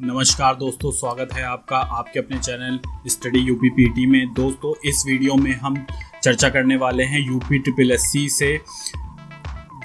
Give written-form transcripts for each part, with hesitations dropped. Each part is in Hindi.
नमस्कार दोस्तों, स्वागत है आपका आपके अपने चैनल स्टडी यूपी पीटी में। दोस्तों, इस वीडियो में हम चर्चा करने वाले हैं यूपी ट्रिपल एससी से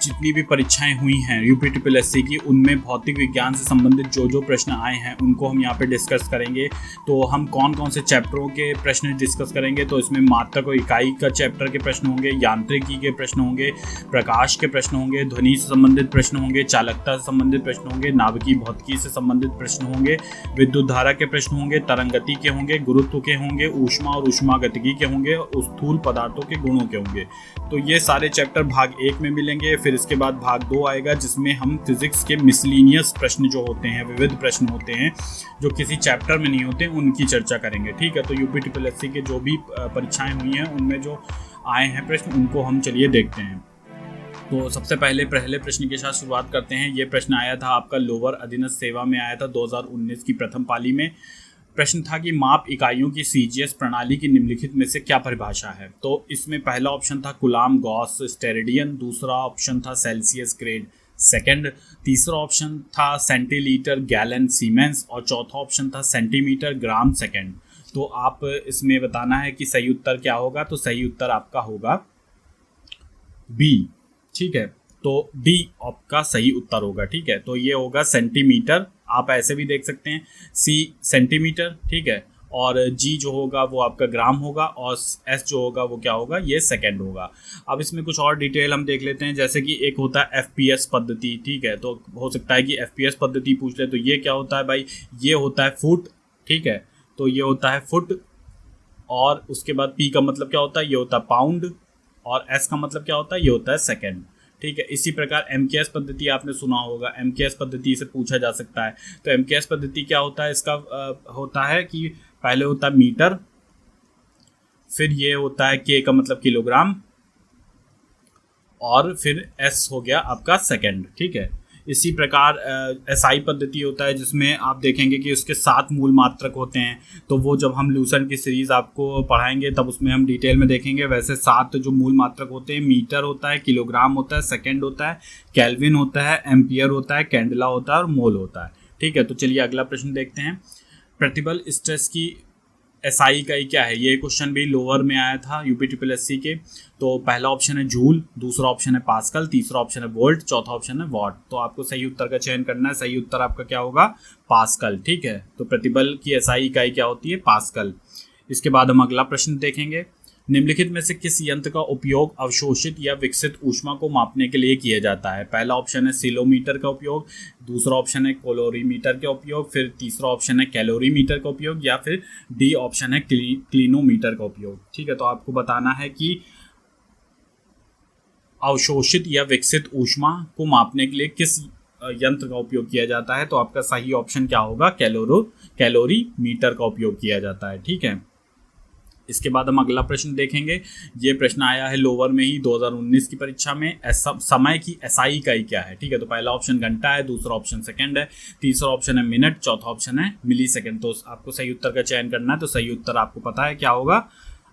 जितनी भी परीक्षाएं हुई हैं यूपी ट्रिपल एससी की, उनमें भौतिक विज्ञान से संबंधित जो प्रश्न आए हैं उनको हम यहाँ पे डिस्कस करेंगे। तो हम कौन कौन से चैप्टरों के प्रश्न डिस्कस करेंगे, तो इसमें मात्रक और इकाई का चैप्टर के प्रश्न होंगे, यांत्रिकी के प्रश्न होंगे, प्रकाश के प्रश्न होंगे, ध्वनि से संबंधित प्रश्न होंगे, चालकता से संबंधित प्रश्न होंगे, नाभिकीय भौतिकी से संबंधित प्रश्न होंगे, विद्युत धारा के प्रश्न होंगे, तरंगति के होंगे, गुरुत्व के होंगे, ऊष्मा और ऊष्मागतिकी के होंगे और स्थूल पदार्थों के गुणों के होंगे। तो ये सारे चैप्टर भाग 1 में मिलेंगे। फिर इसके बाद भाग 2 आएगा जिसमें हम फिजिक्स के मिसलिनियस प्रश्न जो होते हैं, विविध प्रश्न होते हैं जो किसी चैप्टर में नहीं होते, उनकी चर्चा करेंगे। ठीक है, तो यूपी ट्रिपल एससी के जो भी परीक्षाएं हुई हैं उनमें जो आए हैं प्रश्न उनको हम चलिए देखते हैं। तो सबसे पहले प्रश्न के साथ शुरुआत करते हैं। ये प्रश्न आया था आपका लोअर अधीनस्थ सेवा में, आया था 2019 की प्रथम पाली में। प्रश्न था कि माप इकाइयों की सीजीएस प्रणाली की निम्नलिखित में से क्या परिभाषा है। तो इसमें पहला ऑप्शन था कूलाम गॉस स्टेरेडियन, दूसरा ऑप्शन था सेल्सियस ग्रेड सेकंड, तीसरा ऑप्शन था सेंटीलीटर गैलन सीमेंस और चौथा ऑप्शन था सेंटीमीटर ग्राम सेकंड। तो आप इसमें बताना है कि सही उत्तर क्या होगा। तो सही उत्तर आपका होगा बी। ठीक है, तो डी आपका सही उत्तर होगा। ठीक है, तो ये होगा सेंटीमीटर, आप ऐसे भी देख सकते हैं, सी सेंटीमीटर, ठीक है, और जी जो होगा वो आपका ग्राम होगा और एस जो होगा वो क्या होगा, ये सेकंड होगा। अब इसमें कुछ और डिटेल हम देख लेते हैं, जैसे कि एक होता है एफपीएस पद्धति। ठीक है, तो हो सकता है कि एफपीएस पद्धति पूछ ले, तो ये क्या होता है भाई, ये होता है फुट। ठीक है, तो ये होता है फुट, और उसके बाद पी का मतलब क्या होता है, ये होता है पाउंड, और एस का मतलब क्या होता है, ये होता है सेकेंड। ठीक है, इसी प्रकार एमकेएस पद्धति आपने सुना होगा, एमकेएस पद्धति से पूछा जा सकता है। तो एमकेएस पद्धति क्या होता है, इसका होता है कि पहले होता है मीटर, फिर ये होता है के का मतलब किलोग्राम, और फिर एस हो गया आपका सेकंड। ठीक है, इसी प्रकार एसआई पद्धति होता है जिसमें आप देखेंगे कि उसके 7 मूल मात्रक होते हैं। तो वो जब हम ल्यूसन की सीरीज़ आपको पढ़ाएंगे तब उसमें हम डिटेल में देखेंगे। वैसे 7 जो मूल मात्रक होते हैं, मीटर होता है, किलोग्राम होता है, सेकंड होता है, केल्विन होता है, एम्पियर होता है, कैंडेला होता है और मोल होता है। ठीक है, तो चलिए अगला प्रश्न देखते हैं। प्रतिबल स्ट्रेस की एसआई इकाई क्या है। ये क्वेश्चन भी लोअर में आया था यूपी ट्रिपल एससी के। तो पहला ऑप्शन है जूल, दूसरा ऑप्शन है पास्कल, तीसरा ऑप्शन है वोल्ट, चौथा ऑप्शन है वॉट। तो आपको सही उत्तर का चयन करना है। सही उत्तर आपका क्या होगा, पास्कल। ठीक है, तो प्रतिबल की एसआई इकाई क्या होती है, पास्कल। इसके बाद हम अगला प्रश्न देखेंगे। निम्नलिखित में से किस यंत्र का उपयोग अवशोषित या विकसित ऊष्मा को मापने के लिए किया जाता है। पहला ऑप्शन है सीलोमीटर का उपयोग, दूसरा ऑप्शन है कैलोरीमीटर का उपयोग, फिर तीसरा ऑप्शन है कैलोरीमीटर का उपयोग, या फिर डी ऑप्शन है क्लिनोमीटर का उपयोग। ठीक है, तो आपको बताना है कि अवशोषित या विकसित ऊष्मा को मापने के लिए किस यंत्र का उपयोग किया जाता है। तो आपका सही ऑप्शन क्या होगा, कैलोरीमीटर का उपयोग किया जाता है। ठीक है, इसके बाद हम अगला प्रश्न देखेंगे। ये प्रश्न आया है लोअर में ही 2019 की परीक्षा में। समय की एसआई इकाई क्या है। ठीक है, तो पहला ऑप्शन घंटा है, दूसरा ऑप्शन सेकंड है, तीसरा ऑप्शन है मिनट, चौथा ऑप्शन है मिली सेकेंड। तो आपको सही उत्तर का चयन करना है। तो सही उत्तर आपको पता है क्या होगा,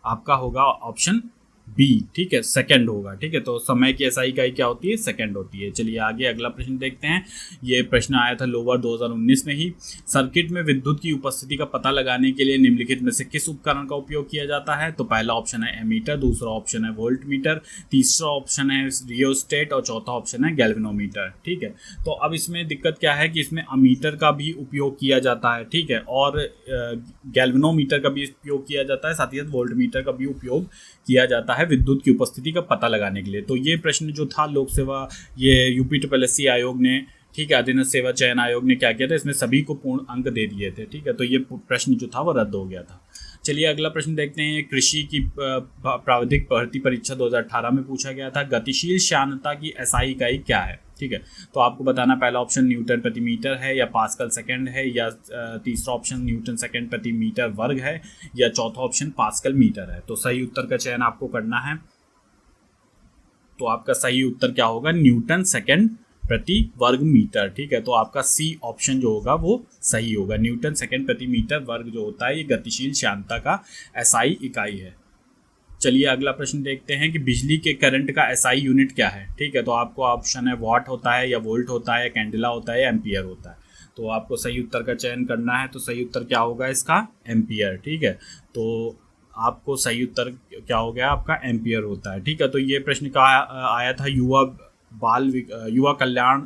आपका होगा ऑप्शन बी। ठीक है, सेकंड होगा। ठीक है, तो समय की एसआई इकाई क्या होती है, सेकंड होती है। चलिए आगे अगला प्रश्न देखते हैं। ये प्रश्न आया था लोअर 2019 में ही। सर्किट में विद्युत की उपस्थिति का पता लगाने के लिए निम्नलिखित में से किस उपकरण का उपयोग किया जाता है। तो पहला ऑप्शन है एमीटर, दूसरा ऑप्शन है वोल्ट मीटर, तीसरा ऑप्शन है रियोस्टेट और चौथा ऑप्शन है गैल्वेनोमीटर। ठीक है, तो अब इसमें दिक्कत क्या है कि इसमें अमीटर का भी उपयोग किया जाता है। ठीक है, और गैल्वेनोमीटर का भी उपयोग किया जाता है, साथ ही साथ वोल्ट मीटर का भी उपयोग किया जाता है विद्युत की उपस्थिति का पता लगाने के लिए। तो ये प्रश्न जो था लोक सेवा, ये यूपी ट्रिपल एससी आयोग ने, ठीक है, अधीनस्थ सेवा चयन आयोग ने क्या किया था, इसमें सभी को पूर्ण अंक दे दिए थे। ठीक है, तो ये प्रश्न जो था वो रद्द हो गया था। चलिए अगला प्रश्न देखते हैं। कृषि की प्राविधिक भर्ती परीक्षा 2018 में पूछा गया था। गतिशील श्यानता की एसआई इकाई क्या है। ठीक है, तो आपको बताना पहला ऑप्शन न्यूटन प्रति मीटर है, या पास्कल सेकंड है, या तीसरा ऑप्शन न्यूटन सेकंड प्रति मीटर वर्ग है, या चौथा ऑप्शन पास्कल मीटर है। तो सही उत्तर का चयन आपको करना है। तो आपका सही उत्तर क्या होगा, न्यूटन सेकंड प्रति वर्ग मीटर। ठीक है, तो आपका सी ऑप्शन जो होगा वो सही होगा। न्यूटन सेकंड प्रति मीटर वर्ग जो होता है ये गतिशील श्यानता का एसआई इकाई है। चलिए अगला प्रश्न देखते हैं कि बिजली के करंट का एसआई यूनिट क्या है। ठीक है, तो आपको ऑप्शन है वाट होता है, या वोल्ट होता है, या कैंडेला होता है, या एम्पियर होता है। तो आपको सही उत्तर का चयन करना है। तो सही उत्तर क्या होगा इसका? एम्पियर। ठीक है, तो आपको सही उत्तर क्या हो गया? आपका एम्पियर होता है। ठीक है, तो ये प्रश्न का आया था युवा कल्याण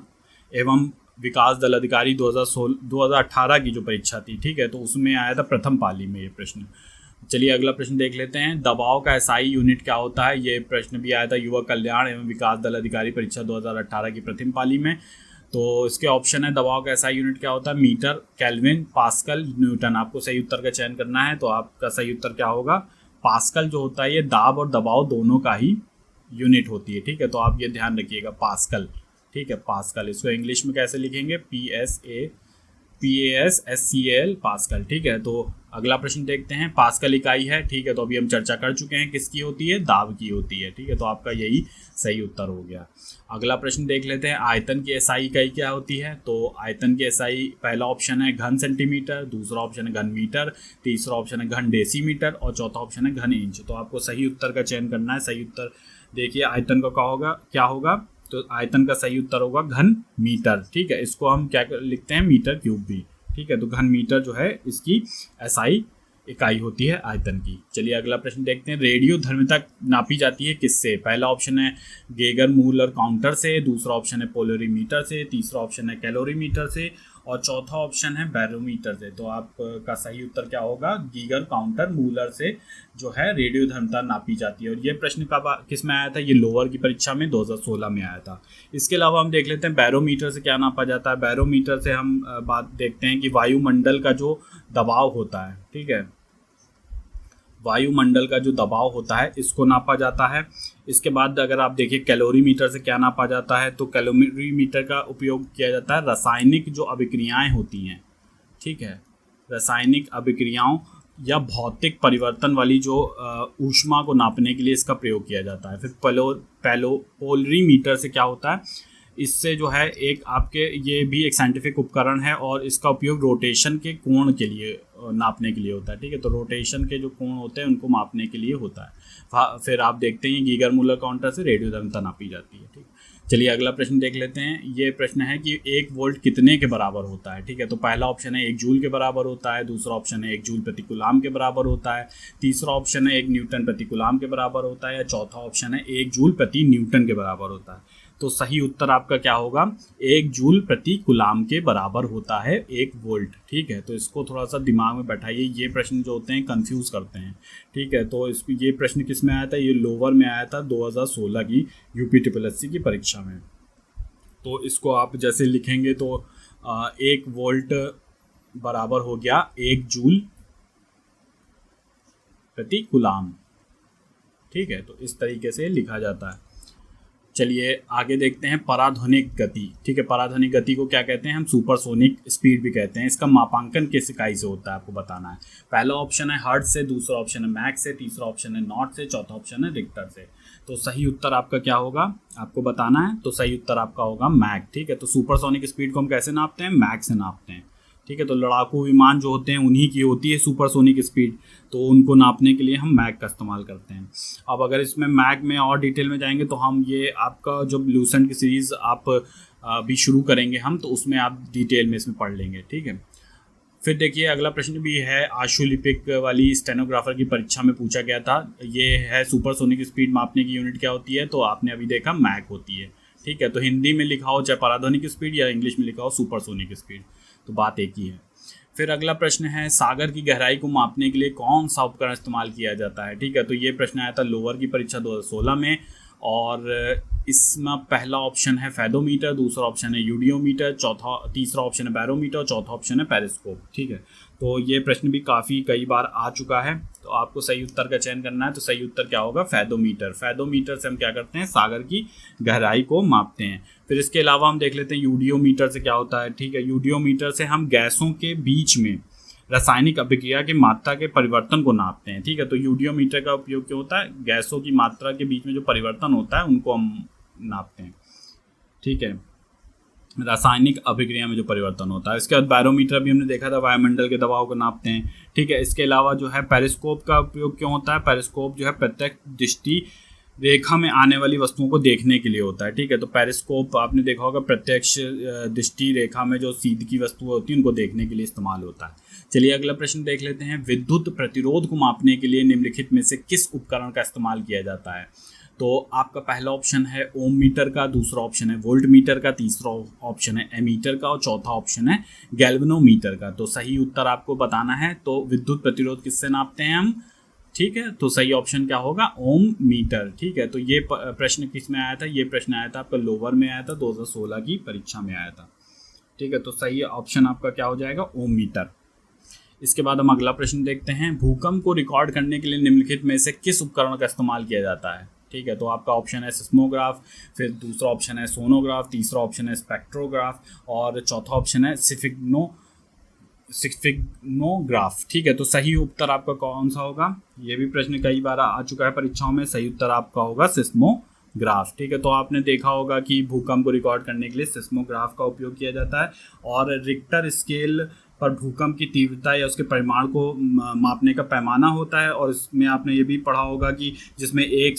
एवं विकास दल अधिकारी 2018 की जो परीक्षा थी। ठीक है, तो उसमें आया था प्रथम पाली में ये प्रश्न। चलिए अगला प्रश्न देख लेते हैं। दबाव का एसआई यूनिट क्या होता है? ये प्रश्न भी आया था युवा कल्याण एवं विकास दल अधिकारी परीक्षा 2018 की प्रथम पाली में। तो इसके ऑप्शन है दबाव का एसआई यूनिट क्या होता है? Metre, kelvin, pascal, newton. आपको सही उत्तर का चयन करना है। तो आपका सही उत्तर क्या होगा? पास्कल जो होता है ये दाब और दबाव दोनों का ही यूनिट होती है। ठीक है, तो आप ये ध्यान रखिएगा, पास्कल। ठीक है, पास्कल। इसको इंग्लिश में कैसे लिखेंगे? PASCAL, pascal. ठीक है, तो अगला प्रश्न देखते हैं। पास्कल इकाई है। ठीक है, तो अभी हम चर्चा कर चुके हैं किसकी होती है? दाब की होती है। ठीक है, तो आपका यही सही उत्तर हो गया। अगला प्रश्न देख लेते हैं। आयतन की एसआई इकाई क्या होती है? तो आयतन की एसआई पहला ऑप्शन है घन सेंटीमीटर, दूसरा ऑप्शन है घन मीटर, तीसरा ऑप्शन है घन डेसीमीटर और चौथा ऑप्शन है घन इंच। तो आपको सही उत्तर का चयन करना है। सही उत्तर देखिए आयतन का क्या होगा? तो आयतन का सही उत्तर होगा घन मीटर। ठीक है, इसको हम क्या लिखते हैं? मीटर क्यूब भी। ठीक है, तो घन मीटर जो है इसकी एसआई इकाई होती है आयतन की। चलिए अगला प्रश्न देखते हैं। रेडियो धर्मिता नापी जाती है किससे? पहला ऑप्शन है गेगर मूलर काउंटर से, दूसरा ऑप्शन है पोलरीमीटर से, तीसरा ऑप्शन है कैलोरीमीटर से और चौथा ऑप्शन है बैरोमीटर से। तो आपका सही उत्तर क्या होगा? गीगर काउंटर मूलर से जो है रेडियो धर्मिता नापी जाती है। और ये प्रश्न कब किस में आया था? ये लोअर की परीक्षा में 2016 में आया था। इसके अलावा हम देख लेते हैं बैरोमीटर से क्या नापा जाता है। बैरोमीटर से हम बात देखते हैं कि वायुमंडल का जो दबाव होता है, ठीक है, वायुमंडल का जो दबाव होता है इसको नापा जाता है। इसके बाद अगर आप देखिए कैलोरीमीटर से क्या नापा जाता है, तो कैलोरीमीटर का उपयोग किया जाता है रासायनिक जो अभिक्रियाएं होती हैं, ठीक है, रासायनिक अभिक्रियाओं या भौतिक परिवर्तन वाली जो ऊष्मा को नापने के लिए इसका प्रयोग किया जाता है। फिर पोलरीमीटर से क्या होता है? इससे जो है एक आपके ये भी एक साइंटिफिक उपकरण है और इसका उपयोग रोटेशन के कोण के लिए नापने के लिए होता है। ठीक है, तो रोटेशन के जो कोण होते हैं उनको मापने के लिए होता है। फिर आप देखते हैं गीगर मूलर काउंटर से रेडियो धर्मिता नापी जाती है। ठीक, चलिए अगला प्रश्न देख लेते हैं। ये प्रश्न है कि 1 वोल्ट कितने के बराबर होता है? ठीक है, तो पहला ऑप्शन है 1 जूल के बराबर होता है, दूसरा ऑप्शन है 1 जूल प्रति कूलाम के बराबर होता है, तीसरा ऑप्शन है 1 न्यूटन प्रति कूलाम के बराबर होता है या चौथा ऑप्शन है 1 जूल प्रति न्यूटन के बराबर होता है। तो सही उत्तर आपका क्या होगा? 1 जूल प्रति कूलाम के बराबर होता है 1 वोल्ट। ठीक है, तो इसको थोड़ा सा दिमाग में बैठाइए। ये प्रश्न जो होते हैं कंफ्यूज करते हैं। ठीक है, तो ये प्रश्न किस में आया था? ये लोअर में आया था 2016 की UPSSC की परीक्षा में। तो इसको आप जैसे लिखेंगे तो 1 वोल्ट बराबर हो गया 1 जूल प्रति कूलाम। ठीक है, तो इस तरीके से लिखा जाता है। चलिए आगे देखते हैं पराध्वनिक गति। ठीक है, पराध्वनिक गति को क्या कहते हैं? हम सुपरसोनिक स्पीड भी कहते हैं। इसका मापांकन किस इकाई से होता है आपको बताना है। पहला ऑप्शन है हर्ट्ज से, दूसरा ऑप्शन है मैक से, तीसरा ऑप्शन है नॉट से, चौथा ऑप्शन है रिक्टर से। तो सही उत्तर आपका क्या होगा आपको बताना है। तो सही उत्तर आपका होगा मैक। ठीक है, तो सुपरसोनिक स्पीड को हम कैसे नापते हैं? मैक से नापते हैं। ठीक है, तो लड़ाकू विमान जो होते हैं उन्हीं की होती है सुपरसोनिक स्पीड, तो उनको नापने के लिए हम मैक का इस्तेमाल करते हैं। अब अगर इसमें मैक में और डिटेल में जाएंगे तो हम ये आपका जो लूसेंट की सीरीज़ आप भी शुरू करेंगे हम, तो उसमें आप डिटेल में इसमें पढ़ लेंगे। ठीक है, फिर देखिए अगला प्रश्न भी है आशुलिपिक वाली स्टेनोग्राफर की परीक्षा में पूछा गया था। ये है सुपरसोनिक स्पीड मापने की यूनिट क्या होती है? तो आपने अभी देखा मैक होती है। ठीक है, तो हिंदी में लिखा हो चाहे पराध्वनिक स्पीड या इंग्लिश में लिखा हो सुपरसोनिक स्पीड, तो बात एक ही है। फिर अगला प्रश्न है सागर की गहराई को मापने के लिए कौन सा उपकरण इस्तेमाल किया जाता है? ठीक है, तो ये प्रश्न आया था लोअर की परीक्षा 2016 में और इसमें पहला ऑप्शन है फेदोमीटर, दूसरा ऑप्शन है यूडियोमीटर, तीसरा ऑप्शन है बैरोमीटर और चौथा ऑप्शन है पेरिस्कोप। ठीक है, तो ये प्रश्न भी काफ़ी कई बार आ चुका है, तो आपको सही उत्तर का चयन करना है। तो सही उत्तर क्या होगा? फेदोमीटर। फेदोमीटर से हम क्या करते हैं? सागर की गहराई को मापते हैं। फिर इसके अलावा हम देख लेते हैं यूडियोमीटर से क्या होता है। ठीक है, यूडियोमीटर से हम गैसों के बीच में रासायनिक अभिक्रिया की मात्रा के परिवर्तन को नापते हैं। ठीक है, तो यूडियोमीटर का उपयोग क्यों होता है? गैसों की मात्रा के बीच में जो परिवर्तन होता है उनको हम नापते हैं। ठीक है, रासायनिक अभिक्रिया में जो परिवर्तन होता है। इसके बाद बैरोमीटर भी हमने देखा था, वायुमंडल के दबाव को नापते हैं। ठीक है, इसके अलावा जो है पेरिस्कोप का उपयोग क्यों होता है? पेरिस्कोप जो है प्रत्यक्ष दृष्टि रेखा में आने वाली वस्तुओं को देखने के लिए होता है, ठीक है। तो पेरिस्कोप आपने देखा होगा, प्रत्यक्ष दृष्टि रेखा में जो सीध की वस्तुएं होती हैं उनको देखने के लिए इस्तेमाल होता है। चलिए अगला प्रश्न देख लेते हैं। विद्युत प्रतिरोध को मापने के लिए निम्नलिखित में से किस उपकरण का इस्तेमाल किया जाता है? तो आपका पहला ऑप्शन है ओम मीटर का, दूसरा ऑप्शन है वोल्ट मीटर का, तीसरा ऑप्शन है एमीटर का और चौथा ऑप्शन है गैल्वेनोमीटर का। तो सही उत्तर आपको बताना है। तो विद्युत प्रतिरोध किससे नापते हैं हम? ठीक है, तो सही ऑप्शन क्या होगा? ओम मीटर। ठीक है, तो ये प्रश्न किस में आया था? ये प्रश्न आया था आपका लोअर में आया था, 2016 की परीक्षा में आया था। ठीक है, तो सही ऑप्शन आपका क्या हो जाएगा? ओम मीटर। इसके बाद हम अगला प्रश्न देखते हैं। भूकंप को रिकॉर्ड करने के लिए निम्नलिखित में से किस उपकरण का इस्तेमाल किया जाता है? ठीक है, तो आपका ऑप्शन है सिस्मोग्राफ, फिर दूसरा ऑप्शन है सोनोग्राफ, तीसरा ऑप्शन है स्पेक्ट्रोग्राफ और चौथा ऑप्शन है सिग्मोग्राफ। ठीक है, तो सही उत्तर आपका कौन सा होगा? ये भी प्रश्न कई बार आ चुका है परीक्षाओं में। सही उत्तर आपका होगा सिस्मोग्राफ। ठीक है, तो आपने देखा होगा कि भूकंप को रिकॉर्ड करने के लिए सिस्मोग्राफ का उपयोग किया जाता है और रिक्टर स्केल पर भूकंप की तीव्रता या उसके परिमाण को मापने का पैमाना होता है। और इसमें आपने ये भी पढ़ा होगा कि जिसमें 1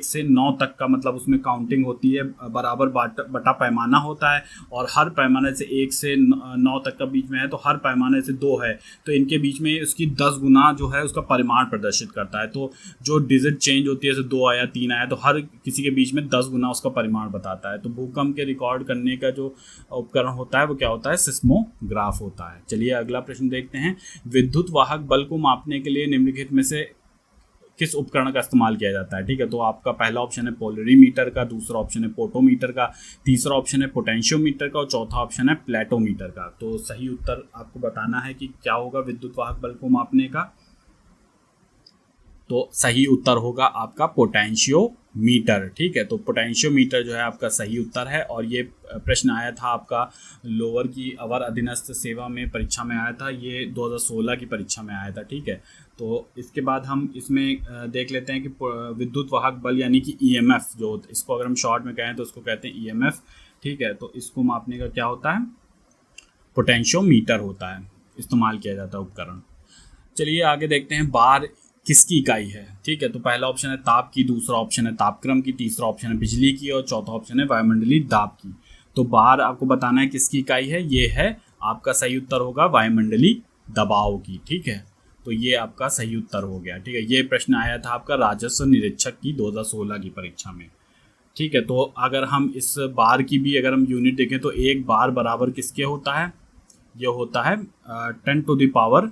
से 9 तक का मतलब उसमें काउंटिंग होती है, बराबर बटा पैमाना होता है। और हर पैमाने से 1 से 9 तक का बीच में है, तो हर पैमाने से 2 है, तो इनके बीच में उसकी 10 गुना जो है उसका परिमाण प्रदर्शित करता है। तो जो डिजिट चेंज होती है, जैसे 2 आया 3 आया, तो हर किसी के बीच में 10 गुना उसका परिमाण बताता है। तो भूकंप के रिकॉर्ड करने का जो उपकरण होता है वो क्या होता है? सिस्मोग्राफ होता है। चलिए अगला प्रश्न देखते हैं। विद्युत वाहक बल को मापने के लिए निम्नलिखित में से किस उपकरण का इस्तेमाल किया जाता है? ठीक है, तो आपका पहला ऑप्शन है पोलरीमीटर का, दूसरा ऑप्शन है पोटोमीटर का, तीसरा ऑप्शन है पोटेंशियोमीटर का और चौथा ऑप्शन है प्लेटोमीटर का। तो सही उत्तर आपको बताना है कि क्या होगा विद्युत वाहक बल को मापने का। तो सही उत्तर होगा आपका पोटेंशियोमीटर। ठीक है, तो पोटेंशियोमीटर जो है आपका सही उत्तर है। और ये प्रश्न आया था आपका लोअर की अवर अधीनस्थ सेवा में परीक्षा में आया था, ये 2016 की परीक्षा में आया था। ठीक है, तो इसके बाद हम इसमें देख लेते हैं कि विद्युत वाहक बल यानी कि ईएमएफ, जो इसको अगर हम शॉर्ट में कहें तो उसको कहते हैं ईएमएफ। ठीक है, तो इसको मापने का क्या होता है? पोटेंशियोमीटर होता है, इस्तेमाल किया जाता है उपकरण। चलिए आगे देखते हैं। बार किसकी इकाई है? ठीक है, तो पहला ऑप्शन है ताप की, दूसरा ऑप्शन है तापक्रम की, तीसरा ऑप्शन है बिजली की और चौथा ऑप्शन है वायुमंडलीय दाब की। तो बार आपको बताना है किसकी इकाई है। ये है आपका सही उत्तर होगा वायुमंडलीय दबाव की। ठीक है, तो ये आपका सही उत्तर हो गया। ठीक है, ये प्रश्न आया था आपका राजस्व निरीक्षक की 2016 की परीक्षा में। ठीक है, तो अगर हम इस बार की भी अगर हम यूनिट देखें तो एक बार बराबर किसके होता है? ये होता है 10⁵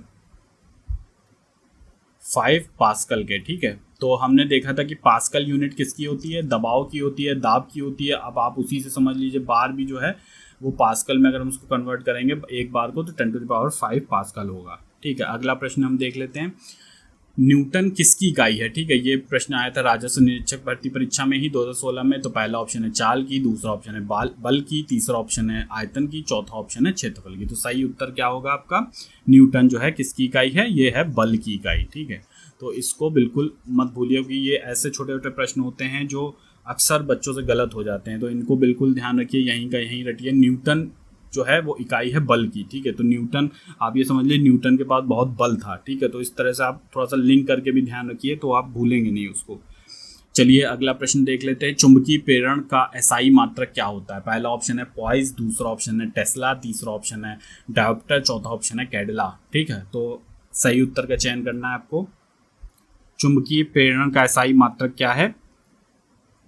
5 पास्कल के। ठीक है, तो हमने देखा था कि पास्कल यूनिट किसकी होती है? दबाव की होती है, दाब की होती है। अब आप उसी से समझ लीजिए बार भी जो है वो पास्कल में अगर हम उसको कन्वर्ट करेंगे एक बार को, तो 10⁵ पास्कल होगा। ठीक है, अगला प्रश्न हम देख लेते हैं। न्यूटन किसकी इकाई है? ठीक है, ये प्रश्न आया था राजस्व निरीक्षक भर्ती परीक्षा में ही 2016 में। तो पहला ऑप्शन है चाल की, दूसरा ऑप्शन है बल की, तीसरा ऑप्शन है आयतन की, चौथा ऑप्शन है क्षेत्रफल की। तो सही उत्तर क्या होगा आपका? न्यूटन जो है किसकी इकाई है? ये है बल की इकाई। ठीक है, तो इसको बिल्कुल मत भूलिए कि ये ऐसे छोटे छोटे प्रश्न होते हैं जो अक्सर बच्चों से गलत हो जाते हैं, तो इनको बिल्कुल ध्यान रखिए, यहीं का यहीं रखिए। न्यूटन जो है वो इकाई है बल की। ठीक है, तो न्यूटन आप ये समझ लीजिए न्यूटन के पास बहुत बल था। ठीक है, तो इस तरह से आप थोड़ा सा लिंक करके भी ध्यान रखिए, तो आप भूलेंगे नहीं उसको। चलिए अगला प्रश्न देख लेते हैं। चुंबकीय प्रेरण का एसआई मात्रक क्या होता है? पहला ऑप्शन है पॉइस, दूसरा ऑप्शन है टेस्ला, तीसरा ऑप्शन है डायोप्टर, चौथा ऑप्शन है कैडिला। ठीक है, तो सही उत्तर का चयन करना है आपको। चुंबकीय प्रेरण का एसआई मात्रक क्या है?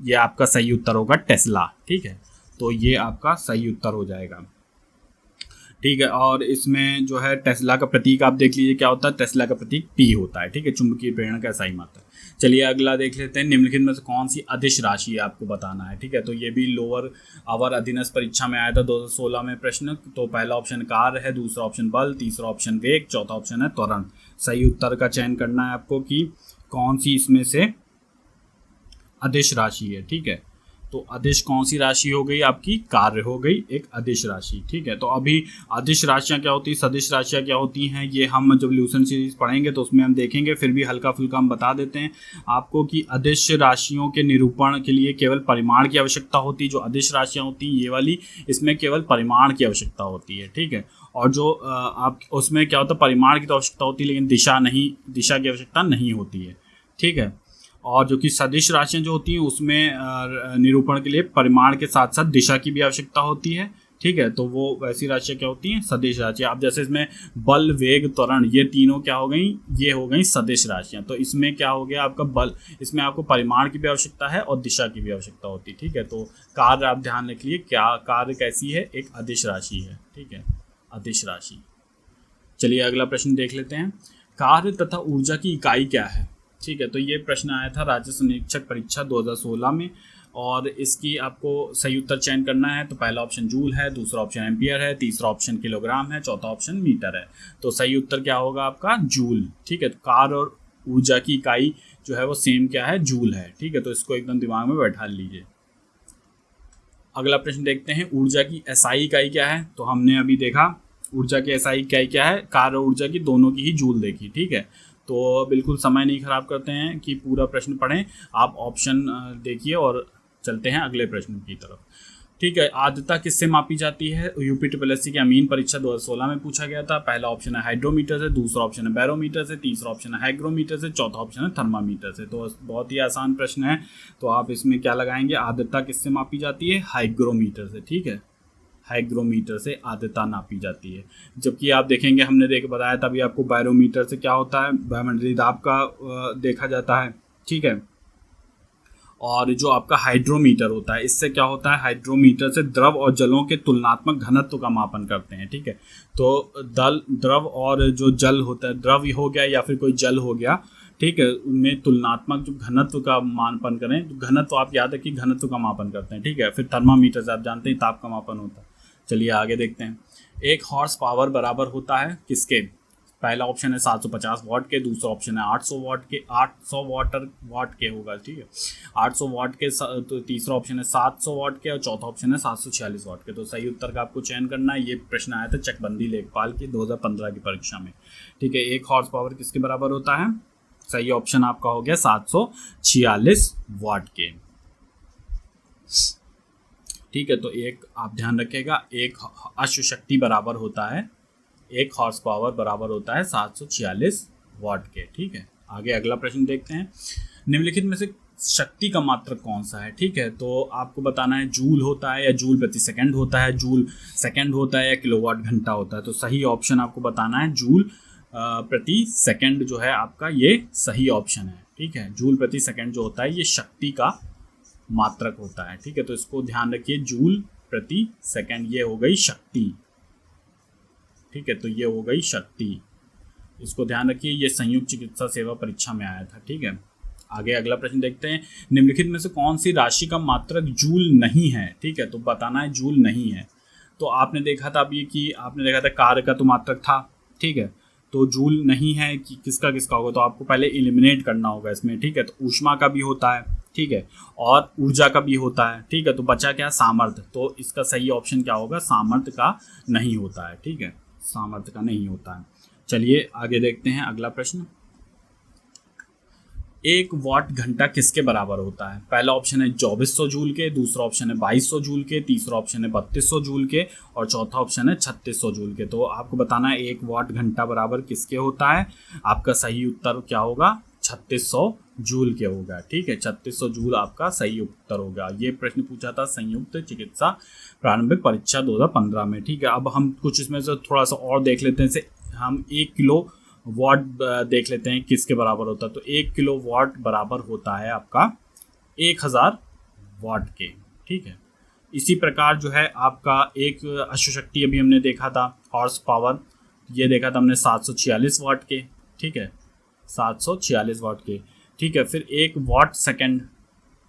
ये आपका सही उत्तर होगा टेस्ला। ठीक है, तो ये आपका सही उत्तर हो जाएगा। ठीक है, और इसमें जो है टेस्ला का प्रतीक आप देख लीजिए क्या होता है। टेस्ला का प्रतीक टी होता है। ठीक है, चुंबकीय प्रेरण का एसआई मात्रक। चलिए अगला देख लेते हैं। निम्नलिखित में से कौन सी अदिश राशि है आपको बताना है? ठीक है, तो ये भी लोअर अवर अधीनस्थ परीक्षा में आया था 2016 में प्रश्न। तो पहला ऑप्शन कार्य है, दूसरा ऑप्शन बल, तीसरा ऑप्शन वेग, चौथा ऑप्शन है त्वरण। सही उत्तर का चयन करना है आपको कि कौन सी इसमें से अदिश राशि है। ठीक है, तो अदिश कौन सी राशि हो गई आपकी? कार्य हो गई एक अदिश राशि। ठीक है, तो अभी अदिश राशियां क्या होती है, सदिश राशियां क्या होती हैं, ये हम जब ल्यूसेंट सीरीज पढ़ेंगे तो उसमें हम देखेंगे। फिर भी हल्का फुल्का हम बता देते हैं आपको कि अदिश राशियों के निरूपण के लिए केवल परिमाण की आवश्यकता होती है। जो अदिश राशियां होती हैं ये वाली, इसमें केवल परिमाण की आवश्यकता होती है। ठीक है, और जो आप उसमें क्या होता है, परिमाण की तो आवश्यकता होती है लेकिन दिशा की आवश्यकता नहीं होती है। ठीक है, और जो कि सदिश राशियाँ जो होती हैं उसमें निरूपण के लिए परिमाण के साथ साथ दिशा की भी आवश्यकता होती है। ठीक है, तो वो वैसी राशियाँ क्या होती हैं, सदिश राशियाँ। अब जैसे इसमें बल, वेग, त्वरण, ये तीनों क्या हो गई, ये हो गई सदिश राशियाँ। तो इसमें क्या हो गया आपका बल, इसमें आपको परिमाण की भी आवश्यकता है और दिशा की भी आवश्यकता होती है। ठीक है, तो कार्य आप ध्यान रखिए, क्या कार्य कैसी है, एक अदिश राशि है। ठीक है, अदिश राशि। चलिए अगला प्रश्न देख लेते हैं, कार्य तथा ऊर्जा की इकाई क्या है। ठीक है, तो ये प्रश्न आया था राज्य निरीक्षक परीक्षा 2016 में, और इसकी आपको सही उत्तर चयन करना है। तो पहला ऑप्शन जूल है, दूसरा ऑप्शन एम्पियर है, तीसरा ऑप्शन किलोग्राम है, चौथा ऑप्शन मीटर है। तो सही उत्तर क्या होगा आपका, जूल। ठीक है, तो कार्य और ऊर्जा की इकाई जो है वो सेम क्या है, जूल है। ठीक है, तो इसको एकदम दिमाग में बैठा लीजिए। अगला प्रश्न देखते हैं, ऊर्जा की एसआई इकाई क्या है। तो हमने अभी देखा ऊर्जा की एसआई इकाई क्या है, कार्य और ऊर्जा की दोनों की ही जूल देखी। ठीक है, तो बिल्कुल समय नहीं खराब करते हैं कि पूरा प्रश्न पढ़ें, आप ऑप्शन देखिए और चलते हैं अगले प्रश्न की तरफ। ठीक है, आर्द्रता किससे मापी जाती है। यूपी SSSC की अमीन परीक्षा 2016 में पूछा गया था। पहला ऑप्शन है हाइड्रोमीटर से, दूसरा ऑप्शन है बैरोमीटर से, तीसरा ऑप्शन है हाइग्रोमीटर से, चौथा ऑप्शन है थर्मामीटर से। तो बहुत ही आसान प्रश्न है, तो आप इसमें क्या लगाएंगे, आर्द्रता किससे मापी जाती है, हाइग्रोमीटर से। ठीक है, हाइग्रोमीटर से आर्द्रता नापी जाती है। जबकि आप देखेंगे, हमने बताया था अभी आपको, बैरोमीटर से क्या होता है, वायुमंडलीय दाब का देखा जाता है। ठीक है, और जो आपका हाइड्रोमीटर होता है, इससे क्या होता है, हाइड्रोमीटर से द्रव और जलों के तुलनात्मक घनत्व का मापन करते हैं। ठीक है, तो द्रव और जो जल होता है, द्रव हो गया या फिर कोई जल हो गया, ठीक है, उनमें तुलनात्मक जो घनत्व का मापन करें, तो घनत्व आप याद रखिए, घनत्व का मापन करते हैं। ठीक है, फिर थर्मामीटर से आप जानते हैं ताप का मापन होता है। चलिए आगे देखते हैं, एक हॉर्स पावर बराबर होता है किसके। पहला ऑप्शन है 750 वाट के, दूसरा ऑप्शन है 800 वाट के, 800 वाट के होगा। ठीक है, 800 वाट के, तो तीसरा ऑप्शन है 700 वाट के, और चौथा ऑप्शन है 746 वाट के। तो सही उत्तर का आपको चयन करना है। ये प्रश्न आया था चकबंदी लेखपाल की 2015 की परीक्षा में। ठीक है, एक हॉर्स पावर किसके बराबर होता है, सही ऑप्शन आपका हो गया 746 वाट के। ठीक है, तो एक आप ध्यान रखिएगा, एक अश्व शक्ति बराबर होता है, एक हॉर्स पावर बराबर होता है 746 वाट के। ठीक है, आगे अगला प्रश्न देखते हैं, निम्नलिखित में से शक्ति का मात्रक कौन सा है। ठीक है, तो आपको बताना है जूल होता है या जूल प्रति सेकंड होता है, जूल सेकंड होता है या किलोवाट घंटा होता है। तो सही ऑप्शन आपको बताना है जूल प्रति सेकंड जो है आपका, ये सही ऑप्शन है। ठीक है, जूल प्रति सेकंड जो होता है ये शक्ति का मात्रक होता है। ठीक है, तो इसको ध्यान रखिए, जूल प्रति सेकंड, ये हो गई शक्ति। ठीक है, तो ये हो गई शक्ति, इसको ध्यान रखिए, ये संयुक्त चिकित्सा सेवा परीक्षा में आया था। ठीक है, आगे अगला प्रश्न देखते हैं, निम्नलिखित में से कौन सी राशि का मात्रक जूल नहीं है। ठीक है, तो बताना है जूल नहीं है। तो आपने देखा था अभी कि आपने देखा था कार्य का तो मात्रक था। ठीक है, तो जूल नहीं है कि किसका किसका होगा, तो आपको पहले एलिमिनेट करना होगा इसमें। ठीक है, तो ऊष्मा का भी होता है, ठीक है, और ऊर्जा का भी होता है। ठीक है, तो बचा क्या, सामर्थ्य। तो इसका सही ऑप्शन क्या होगा, सामर्थ्य का नहीं होता है। ठीक है, सामर्थ्य का नहीं होता है। चलिए आगे देखते हैं अगला प्रश्न, एक वाट घंटा किसके बराबर होता है। पहला ऑप्शन है 2400 जूल के, दूसरा ऑप्शन है 2200 जूल के, तीसरा ऑप्शन है 3200 जूल के, और चौथा ऑप्शन है 3600 जूल के। तो आपको बताना है एक वाट घंटा बराबर किसके होता है। आपका सही उत्तर क्या होगा, 3600 जूल के होगा। ठीक है, 3600 जूल आपका सही उत्तर होगा। ये प्रश्न पूछा था संयुक्त चिकित्सा प्रारंभिक परीक्षा 2015 में। ठीक है, अब हम कुछ इसमें से थोड़ा सा और देख लेते हैं। जैसे हम 1 किलो वाट देख लेते हैं किसके बराबर होता है। तो 1 किलो वाट बराबर होता है आपका 1000 वाट के। ठीक है, इसी प्रकार जो है आपका एक अश्वशक्ति अभी हमने देखा था, हॉर्स पावर, ये देखा था हमने 746 वाट के। ठीक है, 746 वाट के। ठीक है, फिर 1 वाट सेकंड,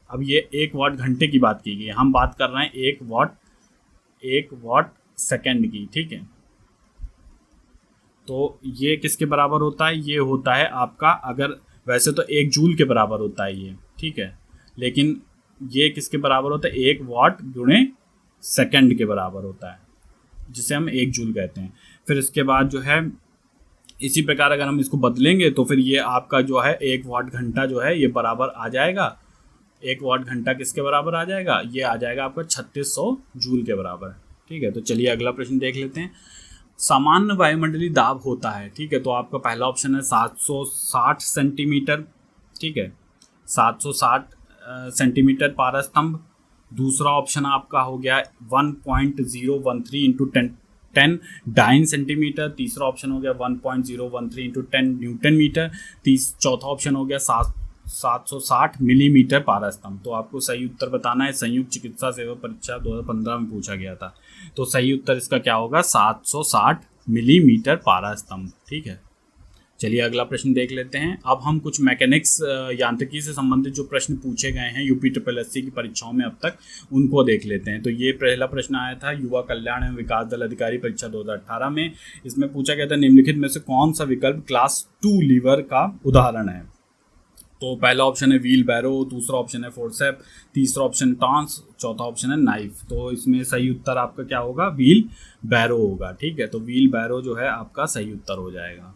अब ये 1 वाट घंटे की बात की गई, हम बात कर रहे हैं 1 वाट सेकंड की। ठीक है, तो ये किसके बराबर होता है, ये होता है आपका, अगर वैसे तो 1 जूल के बराबर होता है ये। ठीक है, लेकिन ये किसके बराबर होता है, 1 वाट गुणे सेकंड के बराबर होता है, जिसे हम 1 जूल कहते हैं। फिर इसके बाद जो है इसी प्रकार अगर हम इसको बदलेंगे तो फिर ये आपका जो है 1 वाट घंटा जो है ये बराबर आ जाएगा, 1 वाट घंटा किसके बराबर आ जाएगा, ये आ जाएगा आपका 3600 जूल के बराबर। ठीक है, तो चलिए अगला प्रश्न देख लेते हैं, सामान्य वायुमंडलीय दाब होता है। ठीक है, तो आपका पहला ऑप्शन है 760 सेंटीमीटर। ठीक है, 760 सेंटीमीटर पारा स्तंभ। दूसरा ऑप्शन आपका हो गया 1.013 इंटू 10 डाइन सेंटीमीटर। तीसरा ऑप्शन हो गया 1.013 इंटू 10 न्यूटन मीटर। चौथा ऑप्शन हो गया 760 मिलीमीटर पारा स्तंभ। तो आपको सही उत्तर बताना है। संयुक्त चिकित्सा सेवा परीक्षा 2015 में पूछा गया था। तो सही उत्तर इसका क्या होगा? 760 मिलीमीटर पारा स्तंभ। ठीक है, चलिए अगला प्रश्न देख लेते हैं। अब हम कुछ मैकेनिक्स यांत्रिकी से संबंधित जो प्रश्न पूछे गए हैं यूपी SSSC की परीक्षाओं में अब तक, उनको देख लेते हैं। तो ये पहला प्रश्न आया था युवा कल्याण एवं विकास दल अधिकारी परीक्षा 2018 में। इसमें पूछा गया था निम्नलिखित में से कौन सा विकल्प क्लास 2 लीवर का उदाहरण है? तो पहला ऑप्शन है व्हील बैरो, दूसरा ऑप्शन है फोर्सेप, तीसरा ऑप्शन टॉन्स, चौथा ऑप्शन है नाइफ। तो इसमें सही उत्तर आपका क्या होगा? व्हील बैरो होगा। ठीक है, तो व्हील बैरो जो है आपका सही उत्तर हो जाएगा।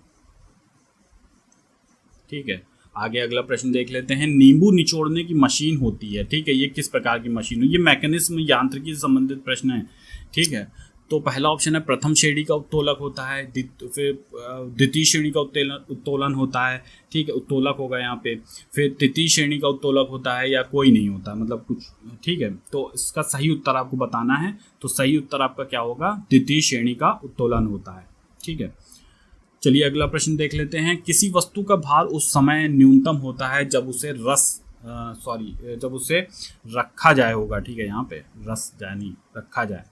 ठीक है, आगे अगला प्रश्न देख लेते हैं। नींबू निचोड़ने की मशीन होती है, ठीक है, ये किस प्रकार की मशीन है? ये मैकेनिज्म यांत्रिकी से संबंधित प्रश्न है। ठीक है, तो पहला ऑप्शन है प्रथम श्रेणी का उत्तोलक होता है, फिर द्वितीय श्रेणी का उत्तोलन होता है। ठीक है, उत्तोलक होगा यहाँ पे। फिर तृतीय श्रेणी का उत्तोलक होता है या कोई नहीं होता, मतलब कुछ। ठीक है, तो इसका सही उत्तर आपको बताना है। तो सही उत्तर आपका क्या होगा? द्वितीय श्रेणी का उत्तोलन होता है। ठीक है, चलिए अगला प्रश्न देख लेते हैं। किसी वस्तु का भार उस समय न्यूनतम होता है जब उसे जब उसे रखा जाए होगा। ठीक है, यहाँ पे रखा जाए।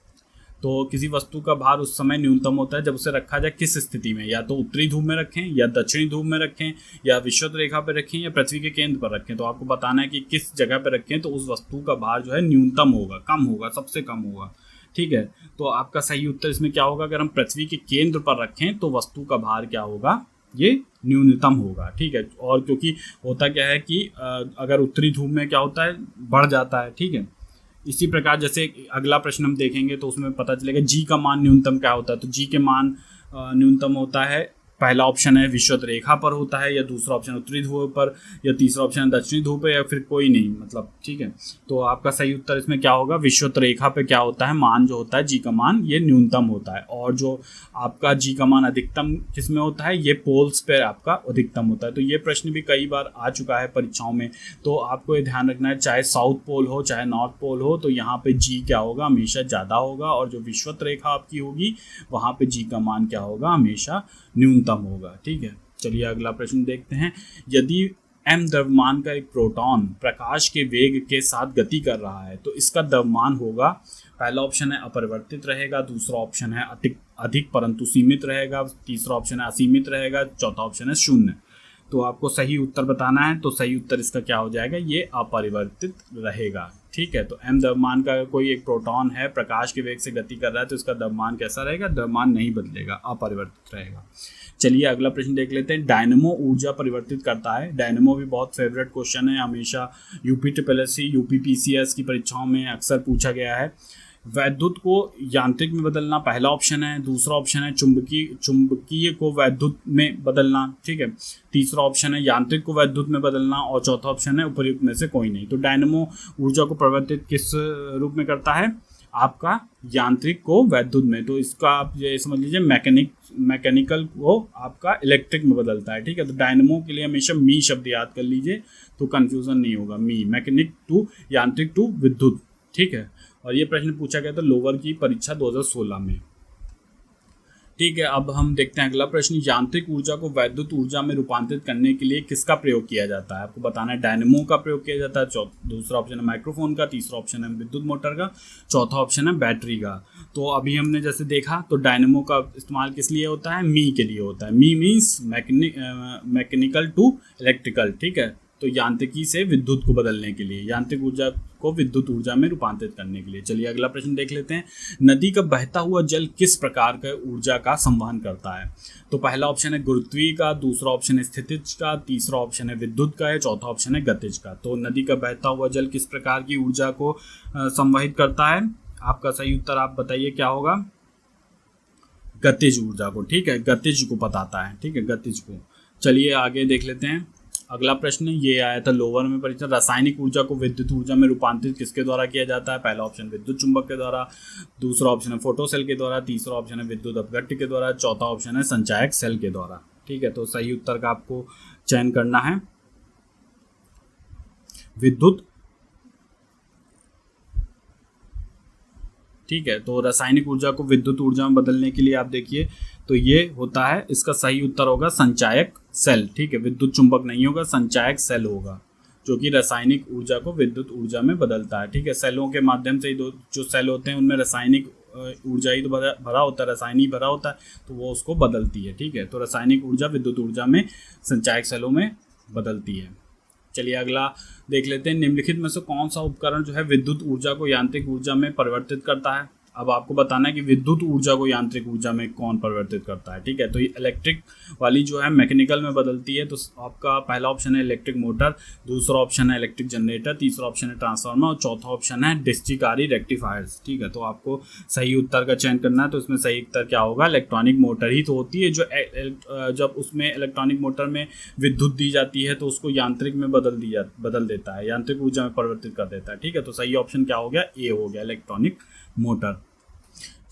तो किसी वस्तु का भार उस समय न्यूनतम होता है जब उसे रखा जाए। किस स्थिति में? या तो उत्तरी ध्रुव में रखें, या दक्षिणी ध्रुव में रखें, या विषुवत रेखा पर रखें, या पृथ्वी के केंद्र पर रखें। तो आपको बताना है कि किस जगह पर रखें तो उस वस्तु का भार जो है न्यूनतम होगा, कम होगा, सबसे कम होगा। ठीक है, तो आपका सही उत्तर इसमें क्या होगा? अगर हम पृथ्वी के केंद्र पर रखें तो वस्तु का भार क्या होगा? ये न्यूनतम होगा। ठीक है, और क्योंकि होता क्या है कि अगर उत्तरी ध्रुव में क्या होता है? बढ़ जाता है। ठीक है, इसी प्रकार जैसे अगला प्रश्न हम देखेंगे तो उसमें पता चलेगा जी का मान न्यूनतम क्या होता है। तो जी के मान न्यूनतम होता है, पहला ऑप्शन है विषुवत रेखा पर होता है, या दूसरा ऑप्शन उत्तरी ध्रुव पर, या तीसरा ऑप्शन है दक्षिणी ध्रुव पर, या फिर कोई नहीं, मतलब। ठीक है, तो आपका सही उत्तर इसमें क्या होगा? विषुवत रेखा पे क्या होता है? मान जो होता है जी का मान ये न्यूनतम होता है। और जो आपका जी का मान अधिकतम किस में होता है? ये पोल्स पे आपका अधिकतम होता है। तो ये प्रश्न भी कई बार आ चुका है परीक्षाओं में। तो आपको ये ध्यान रखना है, चाहे साउथ पोल हो चाहे नॉर्थ पोल हो, तो यहाँ पे जी क्या होगा? हमेशा ज़्यादा होगा। और जो विषुवत रेखा आपकी होगी वहाँ पे जी का मान क्या होगा? हमेशा न्यूनतम होगा। ठीक है, चलिए अगला प्रश्न देखते हैं। यदि m द्रव्यमान का एक प्रोटॉन प्रकाश के वेग के साथ गति कर रहा है तो इसका द्रव्यमान होगा, पहला ऑप्शन है अपरिवर्तित रहेगा, दूसरा ऑप्शन है अधिक परंतु सीमित रहेगा, तीसरा ऑप्शन है असीमित रहेगा, चौथा ऑप्शन है शून्य। तो आपको सही उत्तर बताना है। तो सही उत्तर इसका क्या हो जाएगा? ये अपरिवर्तित रहेगा। ठीक है, तो m द्रव्यमान का कोई एक प्रोटॉन है, प्रकाश के वेग से गति कर रहा है, तो इसका द्रव्यमान कैसा रहेगा? द्रव्यमान नहीं बदलेगा, अपरिवर्तित रहेगा। चलिए अगला प्रश्न देख लेते हैं। डायनेमो ऊर्जा परिवर्तित करता है। डायनेमो भी बहुत फेवरेट क्वेश्चन है, हमेशा यूपी SSSC यूपी PCS की परीक्षाओं में अक्सर पूछा गया है। वैद्युत को यांत्रिक में बदलना पहला ऑप्शन है, दूसरा ऑप्शन है चुंबकीय को वैद्युत में बदलना। ठीक है, तीसरा ऑप्शन है यांत्रिक को वैद्युत में बदलना, और चौथा ऑप्शन है उपर्युक्त में से कोई नहीं। तो डायनेमो ऊर्जा को परिवर्तित किस रूप में करता है? आपका यांत्रिक को वैद्युत में। तो इसका आप ये समझ लीजिए मैकेनिकल को आपका इलेक्ट्रिक में बदलता है। ठीक है, तो डायनेमो के लिए हमेशा मी शब्द याद कर लीजिए तो कंफ्यूजन नहीं होगा। मी मैकेनिक टू यांत्रिक टू विद्युत। ठीक है, और ये प्रश्न पूछा गया था लोअर की परीक्षा 2016 में। ठीक है, अब हम देखते हैं अगला प्रश्न। यांत्रिक ऊर्जा को वैद्युत ऊर्जा में रूपांतरित करने के लिए किसका प्रयोग किया जाता है? आपको बताना है डायनेमो का प्रयोग किया जाता है, दूसरा ऑप्शन है माइक्रोफोन का, तीसरा ऑप्शन है विद्युत मोटर का, चौथा ऑप्शन है बैटरी का। तो अभी हमने जैसे देखा तो डायनेमो का इस्तेमाल किस लिए होता है? मी के लिए होता है। Me means mechanical to electrical. ठीक है, तो यांत्रिकी से विद्युत को बदलने के लिए, यांत्रिक ऊर्जा को विद्युत ऊर्जा में रूपांतरित करने के लिए। चलिए अगला प्रश्न देख लेते हैं। नदी का बहता हुआ जल किस प्रकार का ऊर्जा का संवहन करता है? तो पहला ऑप्शन है गुरुत्वीय का, दूसरा ऑप्शन है स्थितिज का, तीसरा ऑप्शन है विद्युत का है, चौथा ऑप्शन है गतिज का। तो नदी का बहता हुआ जल किस प्रकार की ऊर्जा को संवहित करता है? आपका सही उत्तर आप बताइए क्या होगा? गतिज ऊर्जा को। ठीक है, गतिज को बताता है। ठीक है, गतिज को। चलिए आगे देख लेते हैं। अगला प्रश्न ये आया था लोअर में परीक्षा। रासायनिक ऊर्जा को विद्युत ऊर्जा में रूपांतरित किसके द्वारा किया जाता है? पहला ऑप्शन विद्युत चुंबक के द्वारा, दूसरा ऑप्शन है फोटो सेल के द्वारा, तीसरा ऑप्शन है विद्युत अपघट्य के द्वारा, चौथा ऑप्शन है संचायक सेल के द्वारा। ठीक है, तो सही उत्तर का आपको चयन करना है। विद्युत, ठीक है। तो रासायनिक ऊर्जा को विद्युत ऊर्जा में बदलने के लिए आप देखिए तो ये होता है, इसका सही उत्तर होगा संचायक सेल, ठीक है। विद्युत चुंबक नहीं होगा, संचायक सेल होगा जो कि रासायनिक ऊर्जा को विद्युत ऊर्जा में बदलता है, ठीक है। सेलों के माध्यम से ही जो सेल होते हैं उनमें रासायनिक ऊर्जा ही तो भरा होता है, रसायन ही भरा होता है, तो वो उसको बदलती है, ठीक है। तो रासायनिक ऊर्जा विद्युत ऊर्जा में संचायक सेलों में बदलती है। चलिए अगला देख लेते हैं, निम्नलिखित में से कौन सा उपकरण जो है विद्युत ऊर्जा को यांत्रिक ऊर्जा में परिवर्तित करता है। अब आपको बताना है कि विद्युत ऊर्जा को यांत्रिक ऊर्जा में कौन परिवर्तित करता है, ठीक है। तो ये इलेक्ट्रिक वाली जो है मैकेनिकल में बदलती है, तो आपका पहला ऑप्शन है इलेक्ट्रिक मोटर, दूसरा ऑप्शन है इलेक्ट्रिक जनरेटर, तीसरा ऑप्शन है ट्रांसफार्मर और चौथा ऑप्शन है डिस्ट्रीकारी रेक्टिफायर्स, ठीक है। तो आपको सही उत्तर का चयन करना है, तो इसमें सही उत्तर क्या होगा, इलेक्ट्रॉनिक मोटर ही तो होती है, जो जब उसमें इलेक्ट्रॉनिक मोटर में विद्युत दी जाती है तो उसको यांत्रिक में बदल देता है, यांत्रिक ऊर्जा में परिवर्तित कर देता है, ठीक है। तो सही ऑप्शन क्या हो गया, ए हो गया, इलेक्ट्रॉनिक मोटर।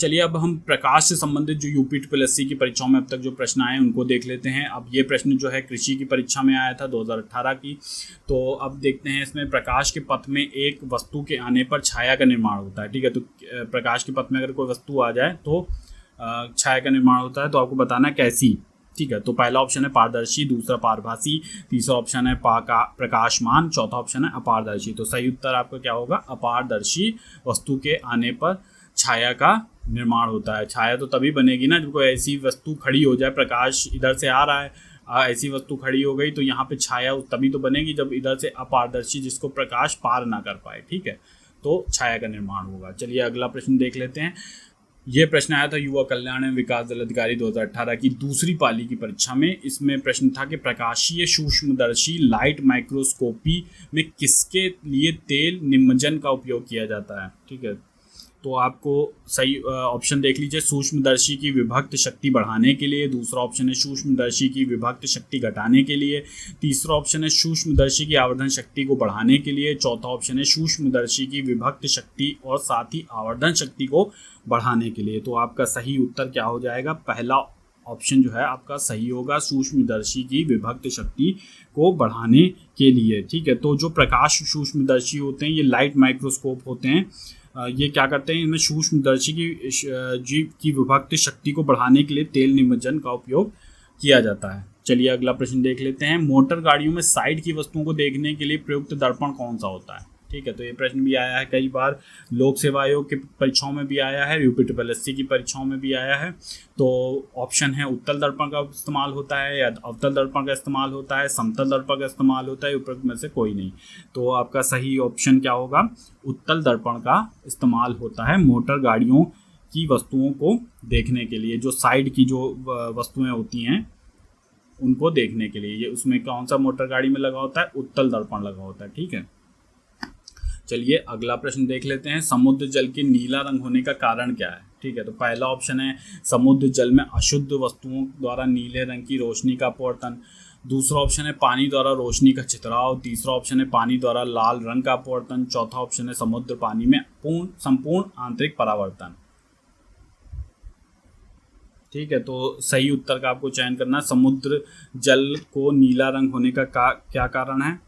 चलिए अब हम प्रकाश से संबंधित जो यूपीएससी की परीक्षाओं में अब तक जो प्रश्न आए उनको देख लेते हैं। अब ये प्रश्न जो है कृषि की परीक्षा में आया था 2018 की, तो अब देखते हैं इसमें प्रकाश के पथ में एक वस्तु के आने पर छाया का निर्माण होता है, ठीक है। तो प्रकाश के पथ में अगर कोई वस्तु आ जाए तो छाया का निर्माण होता है, तो आपको बताना है कैसी, ठीक है। तो पहला ऑप्शन है पारदर्शी, दूसरा पारभासी, तीसरा ऑप्शन है प्रकाशमान, चौथा ऑप्शन है अपारदर्शी। तो सही उत्तर आपका क्या होगा, अपारदर्शी वस्तु के आने पर छाया का निर्माण होता है। छाया तो तभी बनेगी ना जब कोई ऐसी वस्तु खड़ी हो जाए, प्रकाश इधर से आ रहा है, ऐसी वस्तु खड़ी हो गई तो यहाँ पे छाया तभी तो बनेगी जब इधर से अपारदर्शी जिसको प्रकाश पार ना कर पाए, ठीक है, तो छाया का निर्माण होगा। चलिए अगला प्रश्न देख लेते हैं। ये प्रश्न आया था युवा कल्याण एवं विकास दल अधिकारी 2018 की दूसरी पाली की परीक्षा में। इसमें प्रश्न था कि प्रकाशीय सूक्ष्मदर्शी लाइट माइक्रोस्कोपी में किसके लिए तेल निमज्जन का उपयोग किया जाता है, ठीक है। तो आपको सही ऑप्शन देख लीजिए, सूक्ष्मदर्शी की विभक्त शक्ति बढ़ाने के लिए, दूसरा ऑप्शन है सूक्ष्मदर्शी की विभक्त शक्ति घटाने के लिए, तीसरा ऑप्शन है सूक्ष्मदर्शी की आवर्धन शक्ति को बढ़ाने के लिए, चौथा ऑप्शन है सूक्ष्मदर्शी की विभक्त शक्ति और साथ ही आवर्धन शक्ति को बढ़ाने के लिए। तो आपका सही उत्तर क्या हो जाएगा, पहला ऑप्शन जो है आपका सही होगा, सूक्ष्मदर्शी की विभक्त शक्ति को बढ़ाने के लिए, ठीक है। तो जो प्रकाश सूक्ष्मदर्शी होते हैं ये लाइट माइक्रोस्कोप होते हैं, ये क्या करते हैं, इनमें सूक्ष्मदर्शी की विभक्त शक्ति को बढ़ाने के लिए तेल निमज्जन का उपयोग किया जाता है। चलिए अगला प्रश्न देख लेते हैं। मोटर गाड़ियों में साइड की वस्तुओं को देखने के लिए प्रयुक्त दर्पण कौन सा होता है, ठीक है। तो ये प्रश्न भी आया है कई बार, लोक सेवा आयोग की परीक्षाओं में भी आया है, यूपीएससी की परीक्षाओं में भी आया है। तो ऑप्शन है उत्तल दर्पण का इस्तेमाल होता है या अवतल दर्पण का इस्तेमाल होता है, समतल दर्पण का इस्तेमाल होता है, उपरोक्त में से कोई नहीं। तो आपका सही ऑप्शन क्या होगा, उत्तल दर्पण का इस्तेमाल होता है मोटर गाड़ियों की वस्तुओं को देखने के लिए, जो साइड की जो वस्तुएं होती हैं उनको देखने के लिए। ये उसमें कौन सा मोटर गाड़ी में लगा होता है, उत्तल दर्पण लगा होता है, ठीक है। चलिए अगला प्रश्न देख लेते हैं। समुद्र जल के नीला रंग होने का कारण क्या है, ठीक है। तो पहला ऑप्शन है समुद्र जल में अशुद्ध वस्तुओं द्वारा नीले रंग की रोशनी का अपवर्तन, दूसरा ऑप्शन है पानी द्वारा रोशनी का छितराव, तीसरा ऑप्शन है पानी द्वारा लाल रंग का अपवर्तन, चौथा ऑप्शन है समुद्र पानी में संपूर्ण आंतरिक परावर्तन, ठीक है। तो सही उत्तर का आपको चयन करना, समुद्र जल को नीला रंग होने का क्या कारण है।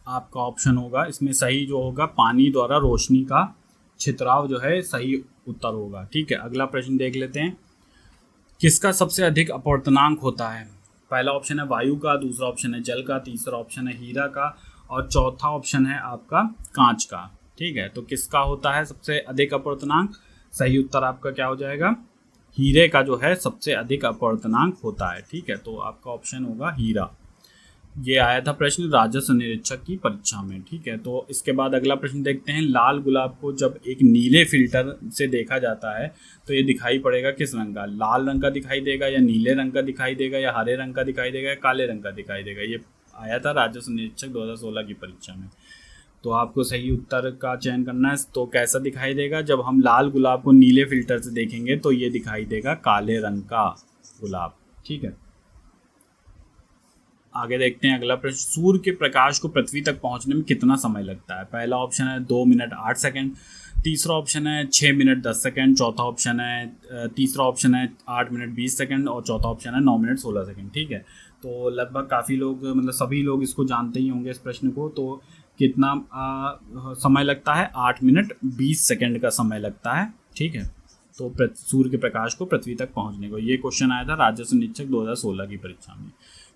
आपका ऑप्शन होगा इसमें सही जो होगा पानी द्वारा रोशनी का छितराव जो है सही उत्तर होगा, ठीक है। अगला प्रश्न देख लेते हैं। किसका सबसे अधिक अपवर्तनांक होता है, पहला ऑप्शन है वायु का, दूसरा ऑप्शन है जल का, तीसरा ऑप्शन है हीरा का और चौथा ऑप्शन है आपका कांच का, ठीक है। तो किसका होता है सबसे अधिक अपवर्तनांक, सही उत्तर आपका क्या हो जाएगा, हीरे का जो है सबसे अधिक अपवर्तनांक होता है, ठीक है। तो आपका ऑप्शन होगा हीरा। ये आया था प्रश्न राजस्व निरीक्षक की परीक्षा में, ठीक है। तो इसके बाद अगला प्रश्न देखते हैं। लाल गुलाब को जब एक नीले फिल्टर से देखा जाता है तो ये दिखाई पड़ेगा किस रंग का, लाल रंग का दिखाई देगा या नीले रंग का दिखाई देगा या हरे रंग का दिखाई देगा या काले रंग का दिखाई देगा। ये आया था राजस्व निरीक्षक 2016 की परीक्षा में। तो आपको सही उत्तर का चयन करना है। तो कैसा दिखाई देगा, जब हम लाल गुलाब को नीले फिल्टर से देखेंगे तो ये दिखाई देगा काले रंग का गुलाब, ठीक है, आगे देखते हैं अगला प्रश्न। सूर्य के प्रकाश को पृथ्वी तक पहुंचने में कितना समय लगता है? पहला ऑप्शन है 2 मिनट 8 सेकंड, तीसरा ऑप्शन है 6 मिनट 10 सेकंड, चौथा ऑप्शन है तीसरा ऑप्शन है 8 मिनट 20 सेकंड और चौथा ऑप्शन है 9 मिनट 16 सेकंड। ठीक है, तो लगभग काफ़ी लोग मतलब सभी लोग इसको जानते ही होंगे इस प्रश्न को। तो कितना समय लगता है? 8 मिनट 20 सेकंड का समय लगता है। ठीक है, तो सूर्य के प्रकाश को पृथ्वी तक पहुंचने को। ये क्वेश्चन आया था राजस्व निरीक्षक 2016 की परीक्षा में।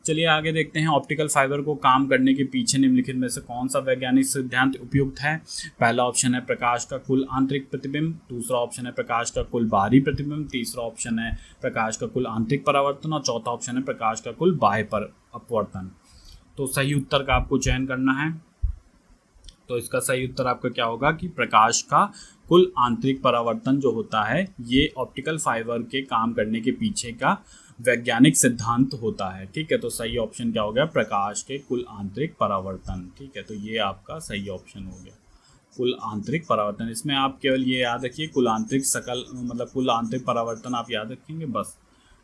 चलिए आगे देखते हैं। ऑप्टिकल फाइबर को काम करने के पीछे निम्नलिखित में से कौन सा वैज्ञानिक सिद्धांत उपयुक्त है? पहला ऑप्शन है प्रकाश का कुल आंतरिक प्रतिबिंब, दूसरा ऑप्शन है प्रकाश का कुल बाहरी प्रतिबिंब, तीसरा ऑप्शन है प्रकाश का कुल आंतरिक परावर्तन और चौथा ऑप्शन है प्रकाश का कुल बाह्य अपवर्तन। तो सही उत्तर का आपको चयन करना है। तो इसका सही उत्तर आपका क्या होगा कि प्रकाश का कुल आंतरिक परावर्तन जो होता है ये ऑप्टिकल फाइबर के काम करने के पीछे का वैज्ञानिक सिद्धांत होता है। ठीक है, तो सही ऑप्शन क्या हो गया? प्रकाश के कुल आंतरिक परावर्तन। ठीक है, तो ये आपका सही ऑप्शन हो गया, कुल आंतरिक परावर्तन। इसमें आप केवल ये याद रखिए कुल आंतरिक सकल मतलब कुल आंतरिक परावर्तन आप याद रखेंगे बस।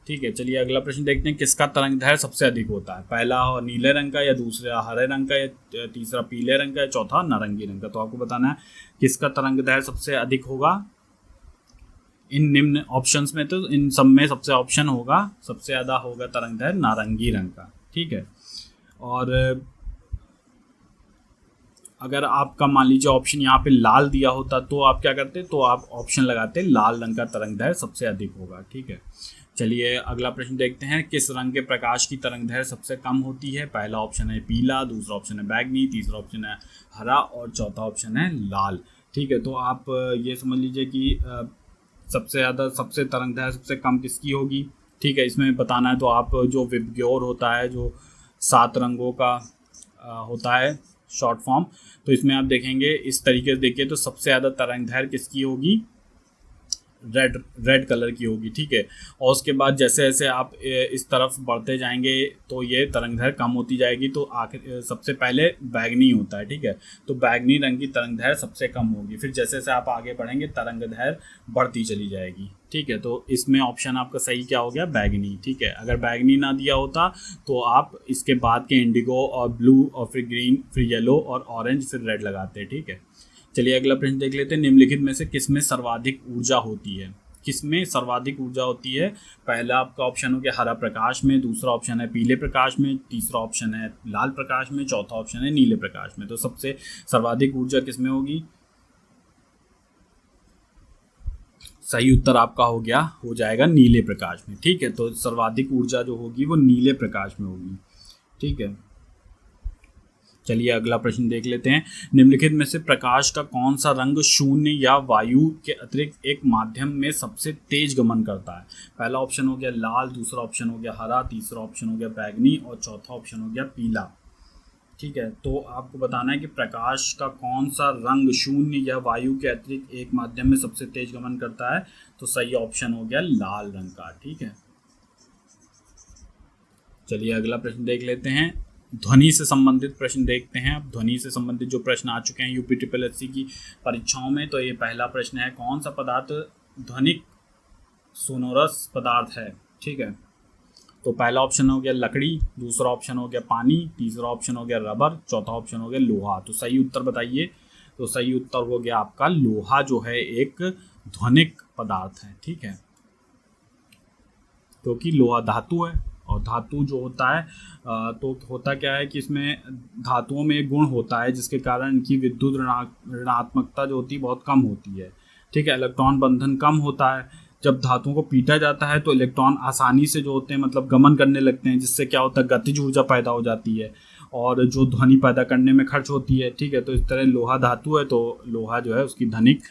ठीक है, चलिए अगला प्रश्न देखते हैं। किसका तरंग दैर्घ्य सबसे अधिक होता है? पहला नीले रंग का, या दूसरा हरे रंग का, या तीसरा पीले रंग का, या चौथा नारंगी रंग का। तो आपको बताना है किसका तरंग दैर्घ्य सबसे अधिक होगा इन निम्न ऑप्शंस में। तो इन सब में सबसे ऑप्शन होगा सबसे ज़्यादा होगा तरंग दैर्घ्य नारंगी रंग का। ठीक है, और अगर आपका मान लीजिए ऑप्शन यहाँ पे लाल दिया होता तो आप क्या करते? तो आप ऑप्शन लगाते लाल रंग का तरंग दैर्घ्य सबसे अधिक होगा। ठीक है, चलिए अगला प्रश्न देखते हैं। किस रंग के प्रकाश की तरंग दैर्घ्य सबसे कम होती है? पहला ऑप्शन है पीला, दूसरा ऑप्शन है बैगनी, तीसरा ऑप्शन है हरा और चौथा ऑप्शन है लाल। ठीक है, तो आप ये समझ लीजिए कि सबसे ज़्यादा सबसे तरंग दैर्घ्य सबसे कम किसकी होगी? ठीक है, इसमें बताना है तो आप जो विबग्योर होता है जो 7 रंगों का होता है शॉर्ट फॉर्म, तो इसमें आप देखेंगे इस तरीके से देखिए तो सबसे ज़्यादा तरंग दैर्घ्य किसकी होगी? रेड कलर की होगी। ठीक है, और उसके बाद जैसे जैसे आप इस तरफ बढ़ते जाएंगे तो ये तरंग दैर्घ्य कम होती जाएगी। तो आखिर सबसे पहले बैगनी होता है। ठीक है, तो बैगनी रंग की तरंग दैर्घ्य सबसे कम होगी, फिर जैसे जैसे आप आगे बढ़ेंगे तरंग दैर्घ्य बढ़ती चली जाएगी। ठीक है, तो इसमें ऑप्शन आपका सही क्या हो गया? बैगनी। ठीक है, अगर बैगनी ना दिया होता तो आप इसके बाद के इंडिगो और ब्लू और फिर ग्रीन फिर येलो और ऑरेंज फिर रेड लगाते। ठीक है, चलिए अगला प्रश्न देख लेते हैं। निम्नलिखित में से किसमें सर्वाधिक ऊर्जा होती है? किसमें सर्वाधिक ऊर्जा होती है? पहला आपका ऑप्शन हो गया हरा प्रकाश में, दूसरा ऑप्शन है पीले प्रकाश में, तीसरा ऑप्शन है लाल प्रकाश में, चौथा ऑप्शन है नीले प्रकाश में। तो सबसे सर्वाधिक ऊर्जा किसमें होगी? सही उत्तर आपका हो जाएगा नीले प्रकाश में। ठीक है, तो सर्वाधिक ऊर्जा जो होगी वो नीले प्रकाश में होगी। ठीक है, चलिए अगला प्रश्न देख लेते हैं। निम्नलिखित में से प्रकाश का कौन सा रंग शून्य या वायु के अतिरिक्त एक माध्यम में सबसे तेज गमन करता है? पहला ऑप्शन हो गया लाल, दूसरा ऑप्शन हो गया हरा, तीसरा ऑप्शन हो गया बैगनी और चौथा ऑप्शन हो गया पीला। ठीक है, तो आपको बताना है कि प्रकाश का कौन सा रंग शून्य या वायु के अतिरिक्त एक माध्यम में सबसे तेज गमन करता है। तो सही ऑप्शन हो गया लाल रंग का। ठीक है, चलिए अगला प्रश्न देख लेते हैं। ध्वनि से संबंधित प्रश्न देखते हैं। अब ध्वनि से संबंधित जो प्रश्न आ चुके हैं यूपी SSC की परीक्षाओं में, तो ये पहला प्रश्न है कौन सा पदार्थ ध्वनिक सोनोरस पदार्थ है? ठीक है, तो पहला ऑप्शन हो गया लकड़ी, दूसरा ऑप्शन हो गया पानी, तीसरा ऑप्शन हो गया रबर, चौथा ऑप्शन हो गया लोहा। तो सही उत्तर बताइए। तो सही उत्तर हो गया आपका लोहा जो है एक ध्वनिक पदार्थ है। ठीक है, क्योंकि लोहा धातु है और धातु जो होता है तो होता क्या है कि इसमें धातुओं में एक गुण होता है जिसके कारण इनकी विद्युत ऋणात्मकता जो होती है बहुत कम होती है। ठीक है, इलेक्ट्रॉन बंधन कम होता है। जब धातुओं को पीटा जाता है तो इलेक्ट्रॉन आसानी से जो होते हैं मतलब गमन करने लगते हैं, जिससे क्या होता है गतिज ऊर्जा पैदा हो जाती है और जो ध्वनि पैदा करने में खर्च होती है। ठीक है, तो इस तरह लोहा धातु है तो लोहा जो है उसकी ध्वनिक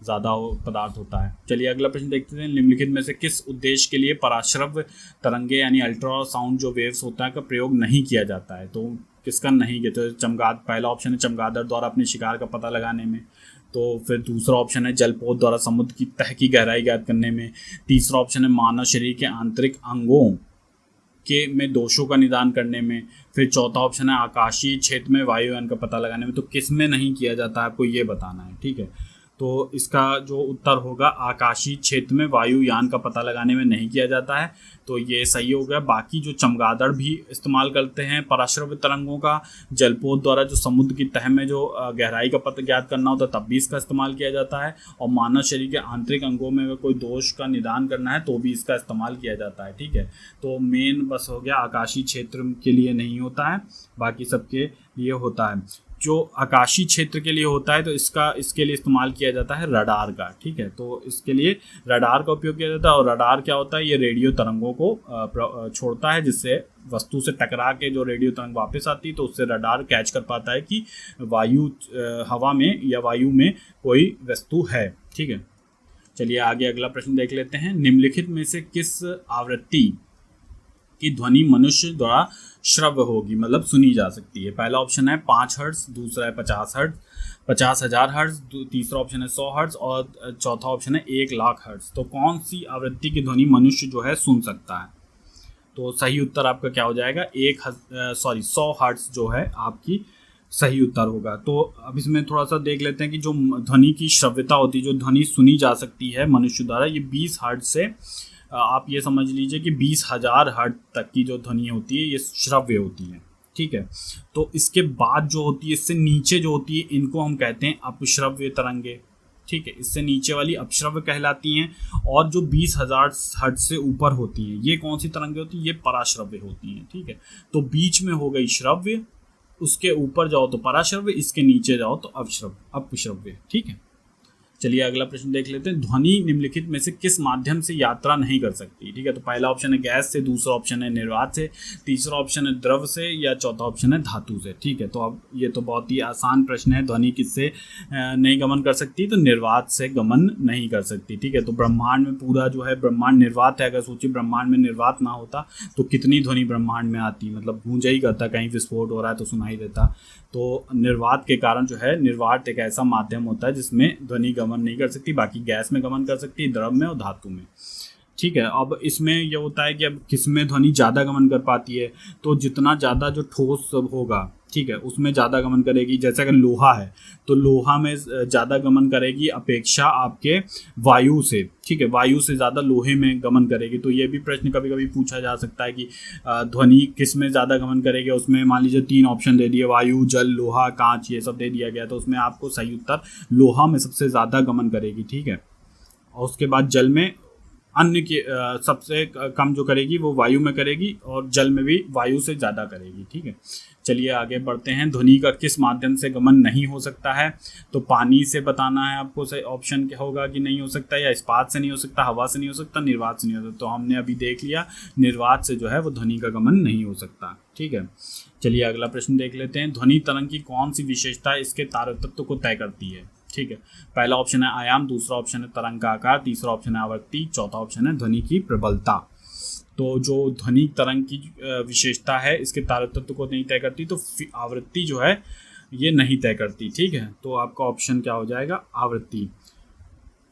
ज़्यादा पदार्थ होता है। चलिए अगला प्रश्न देखते हैं। निम्नलिखित में से किस उद्देश्य के लिए पराश्रव्य तरंगे यानी अल्ट्रासाउंड जो वेव्स होता है का प्रयोग नहीं किया जाता है? तो किसका नहीं किया? तो पहला ऑप्शन है चमगादड़ द्वारा अपने शिकार का पता लगाने में, तो फिर दूसरा ऑप्शन है जलपोत द्वारा समुद्र की तह की गहराई ज्ञात करने में, तीसरा ऑप्शन है मानव शरीर के आंतरिक अंगों के में दोषों का निदान करने में, फिर चौथा ऑप्शन है आकाशीय क्षेत्र में वायुयान का पता लगाने में। तो किस में नहीं किया जाता है आपको ये बताना है। ठीक है, तो इसका जो उत्तर होगा आकाशीय क्षेत्र में वायुयान का पता लगाने में नहीं किया जाता है, तो ये सही हो गया। बाकी जो चमगादड़ भी इस्तेमाल करते हैं पराश्रव्य तरंगों का, जलपोत द्वारा जो समुद्र की तह में जो गहराई का पता ज्ञात करना होता है तब भी इसका इस्तेमाल किया जाता है, और मानव शरीर के आंतरिक अंगों में अगर कोई दोष का निदान करना है तो भी इसका इस्तेमाल किया जाता है। ठीक है, तो मेन बस हो गया आकाशीय क्षेत्र के लिए नहीं होता है, बाकी सबके लिए होता है। जो आकाशीय क्षेत्र के लिए होता है तो इसके लिए इस्तेमाल किया जाता है रडार का। ठीक है, तो इसके लिए रडार का उपयोग किया जाता है, और रडार क्या होता है, ये रेडियो तरंगों को छोड़ता है, जिससे वस्तु से टकरा के जो रेडियो तरंग वापस आती है तो उससे रडार कैच कर पाता है कि हवा में या वायु में कोई वस्तु है। ठीक है, चलिए आगे अगला प्रश्न देख लेते हैं। निम्नलिखित में से किस आवृत्ति की ध्वनि मनुष्य द्वारा श्रव्य होगी, मतलब सुनी जा सकती है? पहला ऑप्शन है 5 हर्ट्ज, दूसरा है 50 हर्ट्ज, 50,000 हर्ट्ज, तीसरा ऑप्शन है 100 हर्ट्ज, और चौथा ऑप्शन है 1,00,000 हर्ट्ज। तो कौन सी आवृत्ति की ध्वनि मनुष्य जो है सुन सकता है? तो सही उत्तर आपका क्या हो जाएगा? 100 हर्ट्ज जो है आपकी सही उत्तर होगा। तो अब इसमें थोड़ा सा देख लेते हैं कि जो ध्वनि की श्रव्यता होती है, जो ध्वनि सुनी जा सकती है मनुष्य द्वारा, ये 20 हर्ट्ज से आप ये समझ लीजिए कि 20,000 हर्ट्ज तक की जो ध्वनि होती है ये श्रव्य होती है। ठीक है, तो इसके बाद जो होती है, इससे नीचे जो होती है, इनको हम कहते हैं अपश्रव्य तरंगे। ठीक है, इससे नीचे वाली अपश्रव्य कहलाती हैं, और जो 20,000 हर्ट्ज से ऊपर होती हैं ये कौन सी तरंगे होती हैं? ये पराश्रव्य होती हैं। ठीक है, तो बीच में हो गई श्रव्य, उसके ऊपर जाओ तो पराश्रव्य, इसके नीचे जाओ तो अपश्रव्य। ठीक है, चलिए अगला प्रश्न देख लेते हैं। ध्वनि निम्नलिखित में से किस माध्यम से यात्रा नहीं कर सकती? ठीक है, तो पहला ऑप्शन है गैस से, दूसरा ऑप्शन है निर्वात से, तीसरा ऑप्शन है द्रव से, या चौथा ऑप्शन है धातु से। ठीक है, तो अब ये तो बहुत ही आसान प्रश्न है। ध्वनि किससे नहीं गमन कर सकती? तो निर्वात से गमन नहीं कर सकती। ठीक है, तो ब्रह्मांड में पूरा जो है ब्रह्मांड निर्वात है। अगर सोचिए ब्रह्मांड में निर्वात ना होता तो कितनी ध्वनि ब्रह्मांड में आती, मतलब गूंजा ही करता, कहीं विस्फोट हो रहा है तो सुनाई देता। तो निर्वात के कारण जो है, निर्वात एक ऐसा माध्यम होता है जिसमें ध्वनि गमन नहीं कर सकती, बाकी गैस में गमन कर सकती है, द्रव में और धातु में। ठीक है, अब इसमें यह होता है कि अब किसमें ध्वनि ज़्यादा गमन कर पाती है? तो जितना ज़्यादा जो ठोस होगा, ठीक है, उसमें ज़्यादा गमन करेगी। जैसे अगर लोहा है तो लोहा में ज़्यादा गमन करेगी अपेक्षा आपके वायु से। ठीक है, वायु से ज़्यादा लोहे में गमन करेगी। तो ये भी प्रश्न कभी कभी पूछा जा सकता है कि ध्वनि किस में ज़्यादा गमन करेगी। उसमें मान लीजिए 3 ऑप्शन दे दिए, वायु, जल, लोहा, कांच, ये सब दे दिया गया, तो उसमें आपको सही उत्तर लोहा में सबसे ज़्यादा गमन करेगी। ठीक है, और उसके बाद जल में अन्य के सबसे कम जो करेगी वो वायु में करेगी, और जल में भी वायु से ज़्यादा करेगी। ठीक है, चलिए आगे बढ़ते हैं। ध्वनि का किस माध्यम से गमन नहीं हो सकता है? तो पानी से बताना है आपको। सही ऑप्शन क्या होगा कि नहीं हो सकता, या इस्पात से नहीं हो सकता, हवा से नहीं हो सकता, निर्वात से नहीं हो सकता। तो हमने अभी देख लिया निर्वात से जो है वो ध्वनि का गमन नहीं हो सकता। ठीक है, चलिए अगला प्रश्न देख लेते हैं। ध्वनि तरंग की कौन सी विशेषता इसके तारतत्व को तय करती है? ठीक है, पहला ऑप्शन है आयाम, दूसरा ऑप्शन है तरंग का आकार, तीसरा ऑप्शन है आवृत्ति, चौथा ऑप्शन है ध्वनि की प्रबलता। तो जो ध्वनि तरंग की विशेषता है इसके तारतत्व को नहीं तय करती, तो आवृत्ति जो है ये नहीं तय करती। ठीक है, तो आपका ऑप्शन क्या हो जाएगा? आवृत्ति।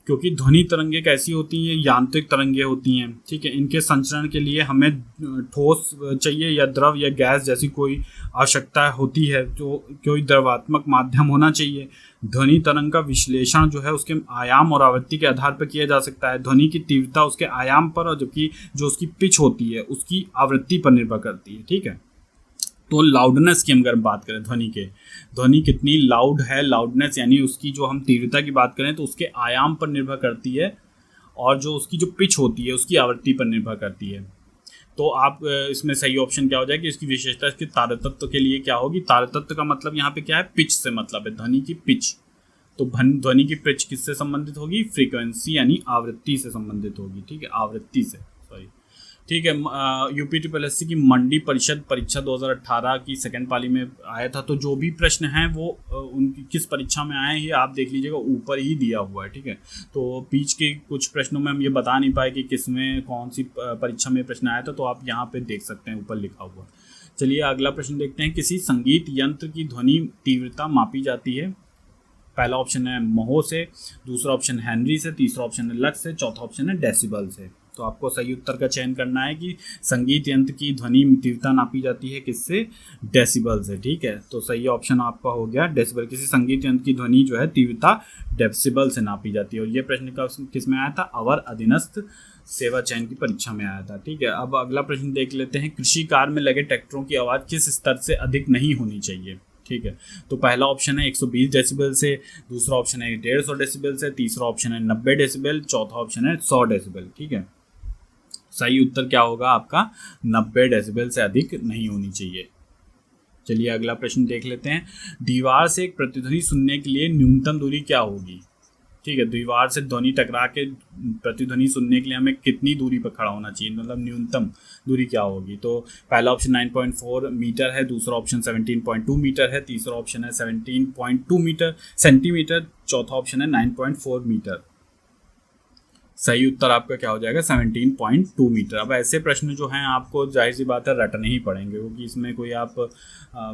क्योंकि ध्वनि तरंगे कैसी होती हैं? यांत्रिक तरंगे होती हैं। ठीक है, इनके संचरण के लिए हमें ठोस चाहिए या द्रव या गैस जैसी कोई आवश्यकता होती है, जो कोई द्रवात्मक माध्यम होना चाहिए। ध्वनि तरंग का विश्लेषण जो है उसके आयाम और आवृत्ति के आधार पर किया जा सकता है। ध्वनि की तीव्रता उसके आयाम पर, और जबकि जो उसकी पिच होती है उसकी आवृत्ति पर निर्भर करती है। ठीक है, तो लाउडनेस की अगर बात करें ध्वनि कितनी लाउड है, लाउडनेस यानी उसकी जो हम तीव्रता की बात करें तो उसके आयाम पर निर्भर करती है, और जो उसकी जो पिच होती है उसकी आवृत्ति पर निर्भर करती है। तो आप इसमें सही ऑप्शन क्या हो जाएगा? इसकी विशेषता इसके तारतत्व के लिए क्या होगी? तारतत्व का मतलब यहाँ पे क्या है? पिच से मतलब है, ध्वनि की पिच। तो ध्वनि की पिच किससे संबंधित होगी? फ्रीक्वेंसी यानी आवृत्ति से संबंधित होगी। ठीक है, आवृत्ति से, सॉरी। ठीक है, यूपीटीपीएससी की मंडी परिषद परीक्षा 2018 की सेकंड पाली में आया था। तो जो भी प्रश्न हैं वो उनकी किस परीक्षा में आए ये आप देख लीजिएगा, ऊपर ही दिया हुआ है। ठीक है, तो बीच के कुछ प्रश्नों में हम ये बता नहीं पाए कि किसमें कौन सी परीक्षा में प्रश्न आया था, तो आप यहाँ पे देख सकते हैं, ऊपर लिखा हुआ। चलिए अगला प्रश्न देखते हैं। किसी संगीत यंत्र की ध्वनि तीव्रता मापी जाती है? पहला ऑप्शन है महो से, दूसरा ऑप्शन हेनरी से, तीसरा ऑप्शन है लक्स से, चौथा ऑप्शन है डेसिबल से। तो आपको सही उत्तर का चयन करना है कि संगीत यंत्र की ध्वनि तीव्रता नापी जाती है किससे, डेसिबल से। ठीक है, तो सही ऑप्शन आपका हो गया डेसिबल। किसी संगीत यंत्र की ध्वनि जो है तीव्रता डेसिबल से नापी जाती है। और ये प्रश्न का किस में आया था, अवर अधीनस्थ सेवा चयन की परीक्षा में आया था। ठीक है, अब अगला प्रश्न देख लेते हैं। कृषि कार्य में लगे ट्रैक्टरों की आवाज़ किस स्तर से अधिक नहीं होनी चाहिए। ठीक है, तो पहला ऑप्शन है 120 डेसिबल से, दूसरा ऑप्शन है 150 डेसिबल से, तीसरा ऑप्शन है 90 डेसिबल, चौथा ऑप्शन है 100 डेसिबल। ठीक है, सही उत्तर क्या होगा आपका, 90 डेसिबल से अधिक नहीं होनी चाहिए। चलिए अगला प्रश्न देख लेते हैं। दीवार से एक प्रतिध्वनि सुनने के लिए न्यूनतम दूरी क्या होगी। ठीक है, दीवार से ध्वनि टकरा के प्रतिध्वनि सुनने के लिए हमें कितनी दूरी पर खड़ा होना चाहिए, मतलब न्यूनतम दूरी क्या होगी। तो पहला ऑप्शन 9.4 मीटर है, दूसरा ऑप्शन 17.2 मीटर है, तीसरा ऑप्शन है 17.2 मीटर सेंटीमीटर, चौथा ऑप्शन है 9.4 मीटर। सही उत्तर आपका क्या हो जाएगा, 17.2 मीटर। अब ऐसे प्रश्न जो हैं आपको जाहिर सी बात है रटने ही पड़ेंगे, क्योंकि इसमें कोई आप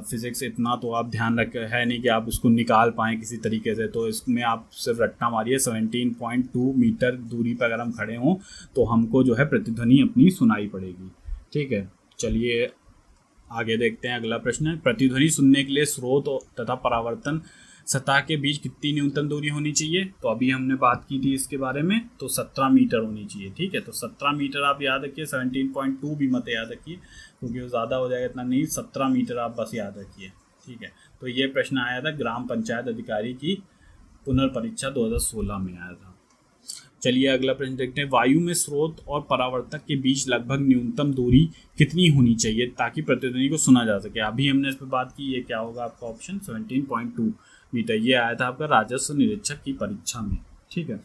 फिजिक्स इतना तो आप ध्यान रख है नहीं कि आप उसको निकाल पाएँ किसी तरीके से। तो इसमें आप सिर्फ रट्टा मारिए, 17.2 मीटर दूरी पर अगर हम खड़े हों तो हमको जो है प्रतिध्वनि अपनी सुनाई पड़ेगी। ठीक है, चलिए आगे देखते हैं। अगला प्रश्न है, प्रतिध्वनि सुनने के लिए स्रोत तथा परावर्तन सतह के बीच कितनी न्यूनतम दूरी होनी चाहिए। तो अभी हमने बात की थी इसके बारे में, तो 17 मीटर होनी चाहिए। ठीक है, तो 17 मीटर आप याद रखिए, 17.2 भी मत याद रखिए क्योंकि वो ज़्यादा हो जाएगा, इतना नहीं, 17 मीटर आप बस याद रखिए। ठीक है, तो ये प्रश्न आया था ग्राम पंचायत अधिकारी की पुनर्परीक्षा 2016 में आया था। चलिए अगला प्रश्न देखते हैं। वायु में स्रोत और परावर्तक के बीच लगभग न्यूनतम दूरी कितनी होनी चाहिए ताकि प्रतिध्वनि को सुना जा सके। अभी हमने इस पर बात की, ये क्या होगा आपका ऑप्शन 17.2 मीटर। ये आया था आपका राजस्व निरीक्षक की परीक्षा में। ठीक है,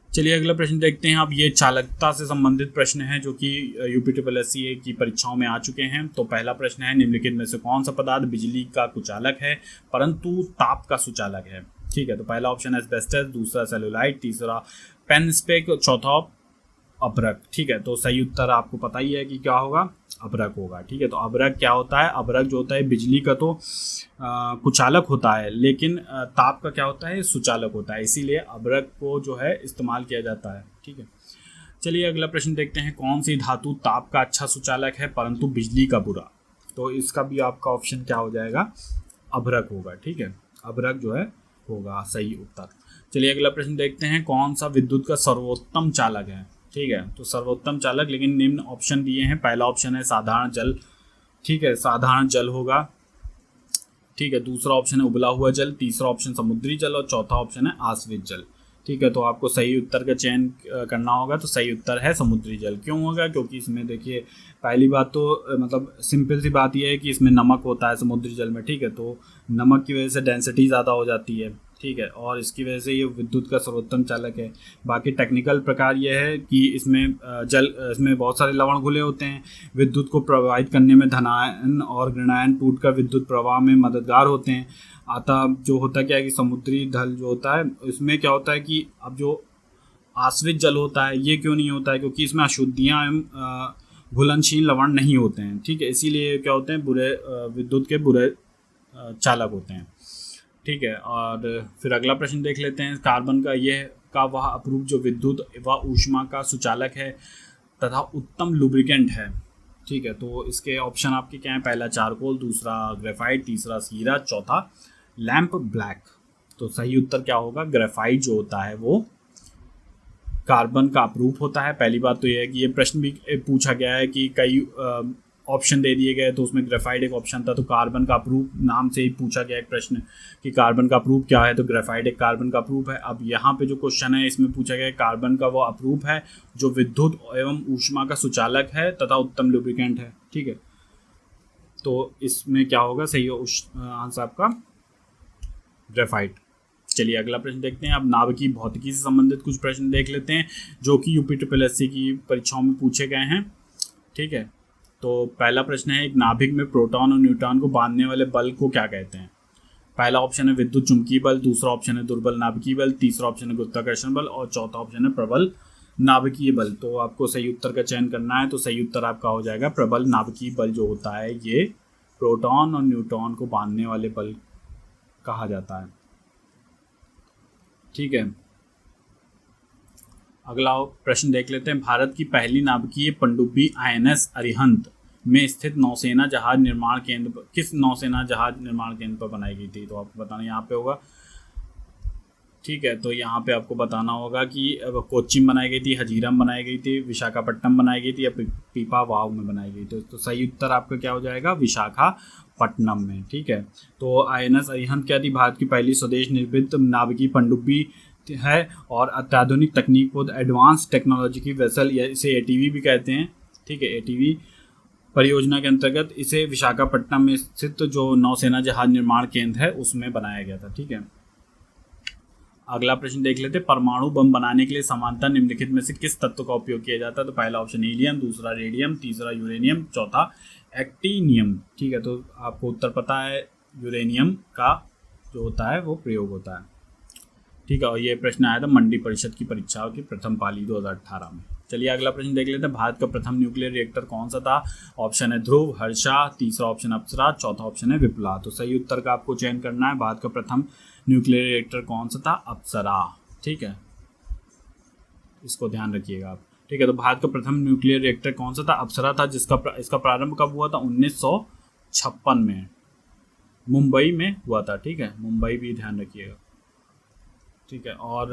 चलिए अगला प्रश्न देखते हैं। अब ये चालकता से संबंधित प्रश्न है जो कि यूपीएससी की परीक्षाओं में आ चुके हैं। तो पहला प्रश्न है, निम्नलिखित में से कौन सा पदार्थ बिजली का कुचालक है परंतु ताप का सुचालक है। ठीक है, तो पहला ऑप्शन है एस्बेस्टस, दूसरा सेलुलाइट, तीसरा पेनस्पेक, चौथा अभ्रक। ठीक है, तो सही उत्तर आपको पता ही है कि क्या होगा, अभ्रक होगा। ठीक है, तो अभ्रक क्या होता है, अभ्रक जो होता है बिजली का तो कुचालक होता है, लेकिन ताप का क्या होता है, सुचालक होता है, इसीलिए अभ्रक को जो है इस्तेमाल किया जाता है। ठीक है, चलिए अगला प्रश्न देखते हैं। कौन सी धातु ताप का अच्छा सुचालक है परंतु बिजली का बुरा। तो इसका भी आपका ऑप्शन क्या हो जाएगा, अभ्रक होगा। ठीक है, अभ्रक जो है होगा सही उत्तर। चलिए अगला प्रश्न देखते हैं। कौन सा विद्युत का सर्वोत्तम चालक है। ठीक है, तो सर्वोत्तम चालक, लेकिन निम्न ऑप्शन दिए हैं। पहला ऑप्शन है साधारण जल। ठीक है, साधारण जल होगा। ठीक है, दूसरा ऑप्शन है उबला हुआ जल, तीसरा ऑप्शन समुद्री जल और चौथा ऑप्शन है आश्रित जल। ठीक है, तो आपको सही उत्तर का चयन करना होगा। तो सही उत्तर है समुद्री जल। क्यों होगा, क्योंकि इसमें देखिए पहली बात तो मतलब सिंपल सी बात यह है कि इसमें नमक होता है समुद्री जल में। ठीक है, तो नमक की वजह से डेंसिटी ज़्यादा हो जाती है। ठीक है, और इसकी वजह से ये विद्युत का सर्वोत्तम चालक है। बाकी टेक्निकल प्रकार यह है कि इसमें इसमें बहुत सारे लवण घुले होते हैं, विद्युत को प्रवाहित करने में धनायन और ऋणायन टूटकर विद्युत प्रवाह में मददगार होते हैं। अतः जो होता क्या है कि समुद्री जल जो होता है इसमें क्या होता है कि अब जो आश्रित जल होता है ये क्यों नहीं होता है, क्योंकि इसमें अशुद्धियाँ एवं घुलनशील लवण नहीं होते हैं। ठीक है, इसीलिए क्या होते हैं, बुरे विद्युत के बुरे चालक होते हैं। ठीक है, और फिर अगला प्रश्न देख लेते हैं। कार्बन का यह का वह अपरूप जो विद्युत व ऊष्मा का सुचालक है तथा उत्तम लुब्रिकेंट है। ठीक है, तो इसके ऑप्शन आपके क्या हैं, पहला चारकोल, दूसरा ग्रेफाइट, तीसरा सीरा, चौथा लैंप ब्लैक। तो सही उत्तर क्या होगा, ग्रेफाइट जो होता है वो कार्बन का अपरूप होता है। पहली बात तो यह है कि ये प्रश्न भी पूछा गया है कि कई ऑप्शन दे दिए गए तो उसमें ग्रेफाइट एक ऑप्शन था, तो कार्बन का अपरूप नाम से ही पूछा गया एक प्रश्न कि कार्बन का अपरूप क्या है, तो ग्रेफाइट एक कार्बन का अपरूप है। अब यहाँ पे जो क्वेश्चन है इसमें पूछा गया है कार्बन का वो अपरूप है जो विद्युत एवं ऊष्मा का सुचालक है तथा उत्तम लुब्रिकेंट है। ठीक है, तो इसमें क्या होगा, सही आंसर आपका ग्रेफाइट। चलिए अगला प्रश्न देखते हैं। अब नाभिकीय भौतिकी से संबंधित कुछ प्रश्न देख लेते हैं जो कि यूपीएससी की परीक्षाओं में पूछे गए हैं। ठीक है, तो पहला प्रश्न है, एक नाभिक में प्रोटॉन और न्यूट्रॉन को बांधने वाले बल को क्या कहते हैं। पहला ऑप्शन है विद्युत चुंबकीय बल, दूसरा ऑप्शन है दुर्बल नाभिकीय बल, तीसरा ऑप्शन है गुरुत्वाकर्षण बल और चौथा ऑप्शन है प्रबल नाभिकीय बल। तो आपको सही उत्तर का चयन करना है। तो सही उत्तर आपका हो जाएगा प्रबल नाभिकीय बल जो होता है ये प्रोटॉन और न्यूट्रॉन को बांधने वाले बल कहा जाता है। ठीक है, अगला प्रश्न देख लेते हैं। भारत की पहली नाभिकीय पनडुब्बी INS अरिहंत में स्थित नौसेना जहाज निर्माण केंद्र पर किस नौसेना जहाज निर्माण केंद्र पर बनाई गई थी? तो आपको बताना यहाँ पे होगा। ठीक है, तो यहाँ पे आपको बताना होगा कि कोच्चि में बनाई गई थी, हजीरा में बनाई गई थी, विशाखापट्टनम बनाई गई थी या पीपावाव में बनाई गई थी। तो सही उत्तर आपका क्या हो जाएगा? विशाखापट्टनम में। ठीक है, तो INS अरिहंत क्या थी? भारत की पहली स्वदेश निर्मित नाभिकीय पनडुब्बी है और अत्याधुनिक तकनीक को एडवांस टेक्नोलॉजी की वेसल या इसे ATV भी कहते हैं। ठीक है, ATV परियोजना के अंतर्गत इसे विशाखापट्टनम में स्थित जो नौसेना जहाज निर्माण केंद्र है उसमें बनाया गया था। ठीक है, अगला प्रश्न देख लेते हैं। परमाणु बम बनाने के लिए समानता निम्नलिखित में से किस तत्व का उपयोग किया जाता है? तो पहला ऑप्शन हीलियम, दूसरा रेडियम, तीसरा यूरेनियम, चौथा एक्टिनियम। ठीक है, तो आपको उत्तर पता है, यूरेनियम का जो होता है वो प्रयोग होता है। ठीक है, और ये प्रश्न आया था मंडी परिषद की परीक्षाओं की प्रथम पाली 2018 में। चलिए अगला प्रश्न देख लेते हैं। भारत का प्रथम न्यूक्लियर रिएक्टर कौन सा था? ऑप्शन है ध्रुव, हर्षा, तीसरा ऑप्शन अप्सरा, चौथा ऑप्शन है विप्ला। तो सही उत्तर का आपको चयन करना है। भारत का प्रथम न्यूक्लियर रिएक्टर कौन सा था? अप्सरा। ठीक है, इसको ध्यान रखिएगा आप। ठीक है, तो भारत का प्रथम न्यूक्लियर रिएक्टर कौन सा था? अप्सरा था, इसका प्रारंभ कब हुआ था? 1956 में मुंबई में हुआ था। ठीक है, मुंबई भी ध्यान रखिएगा। ठीक है, और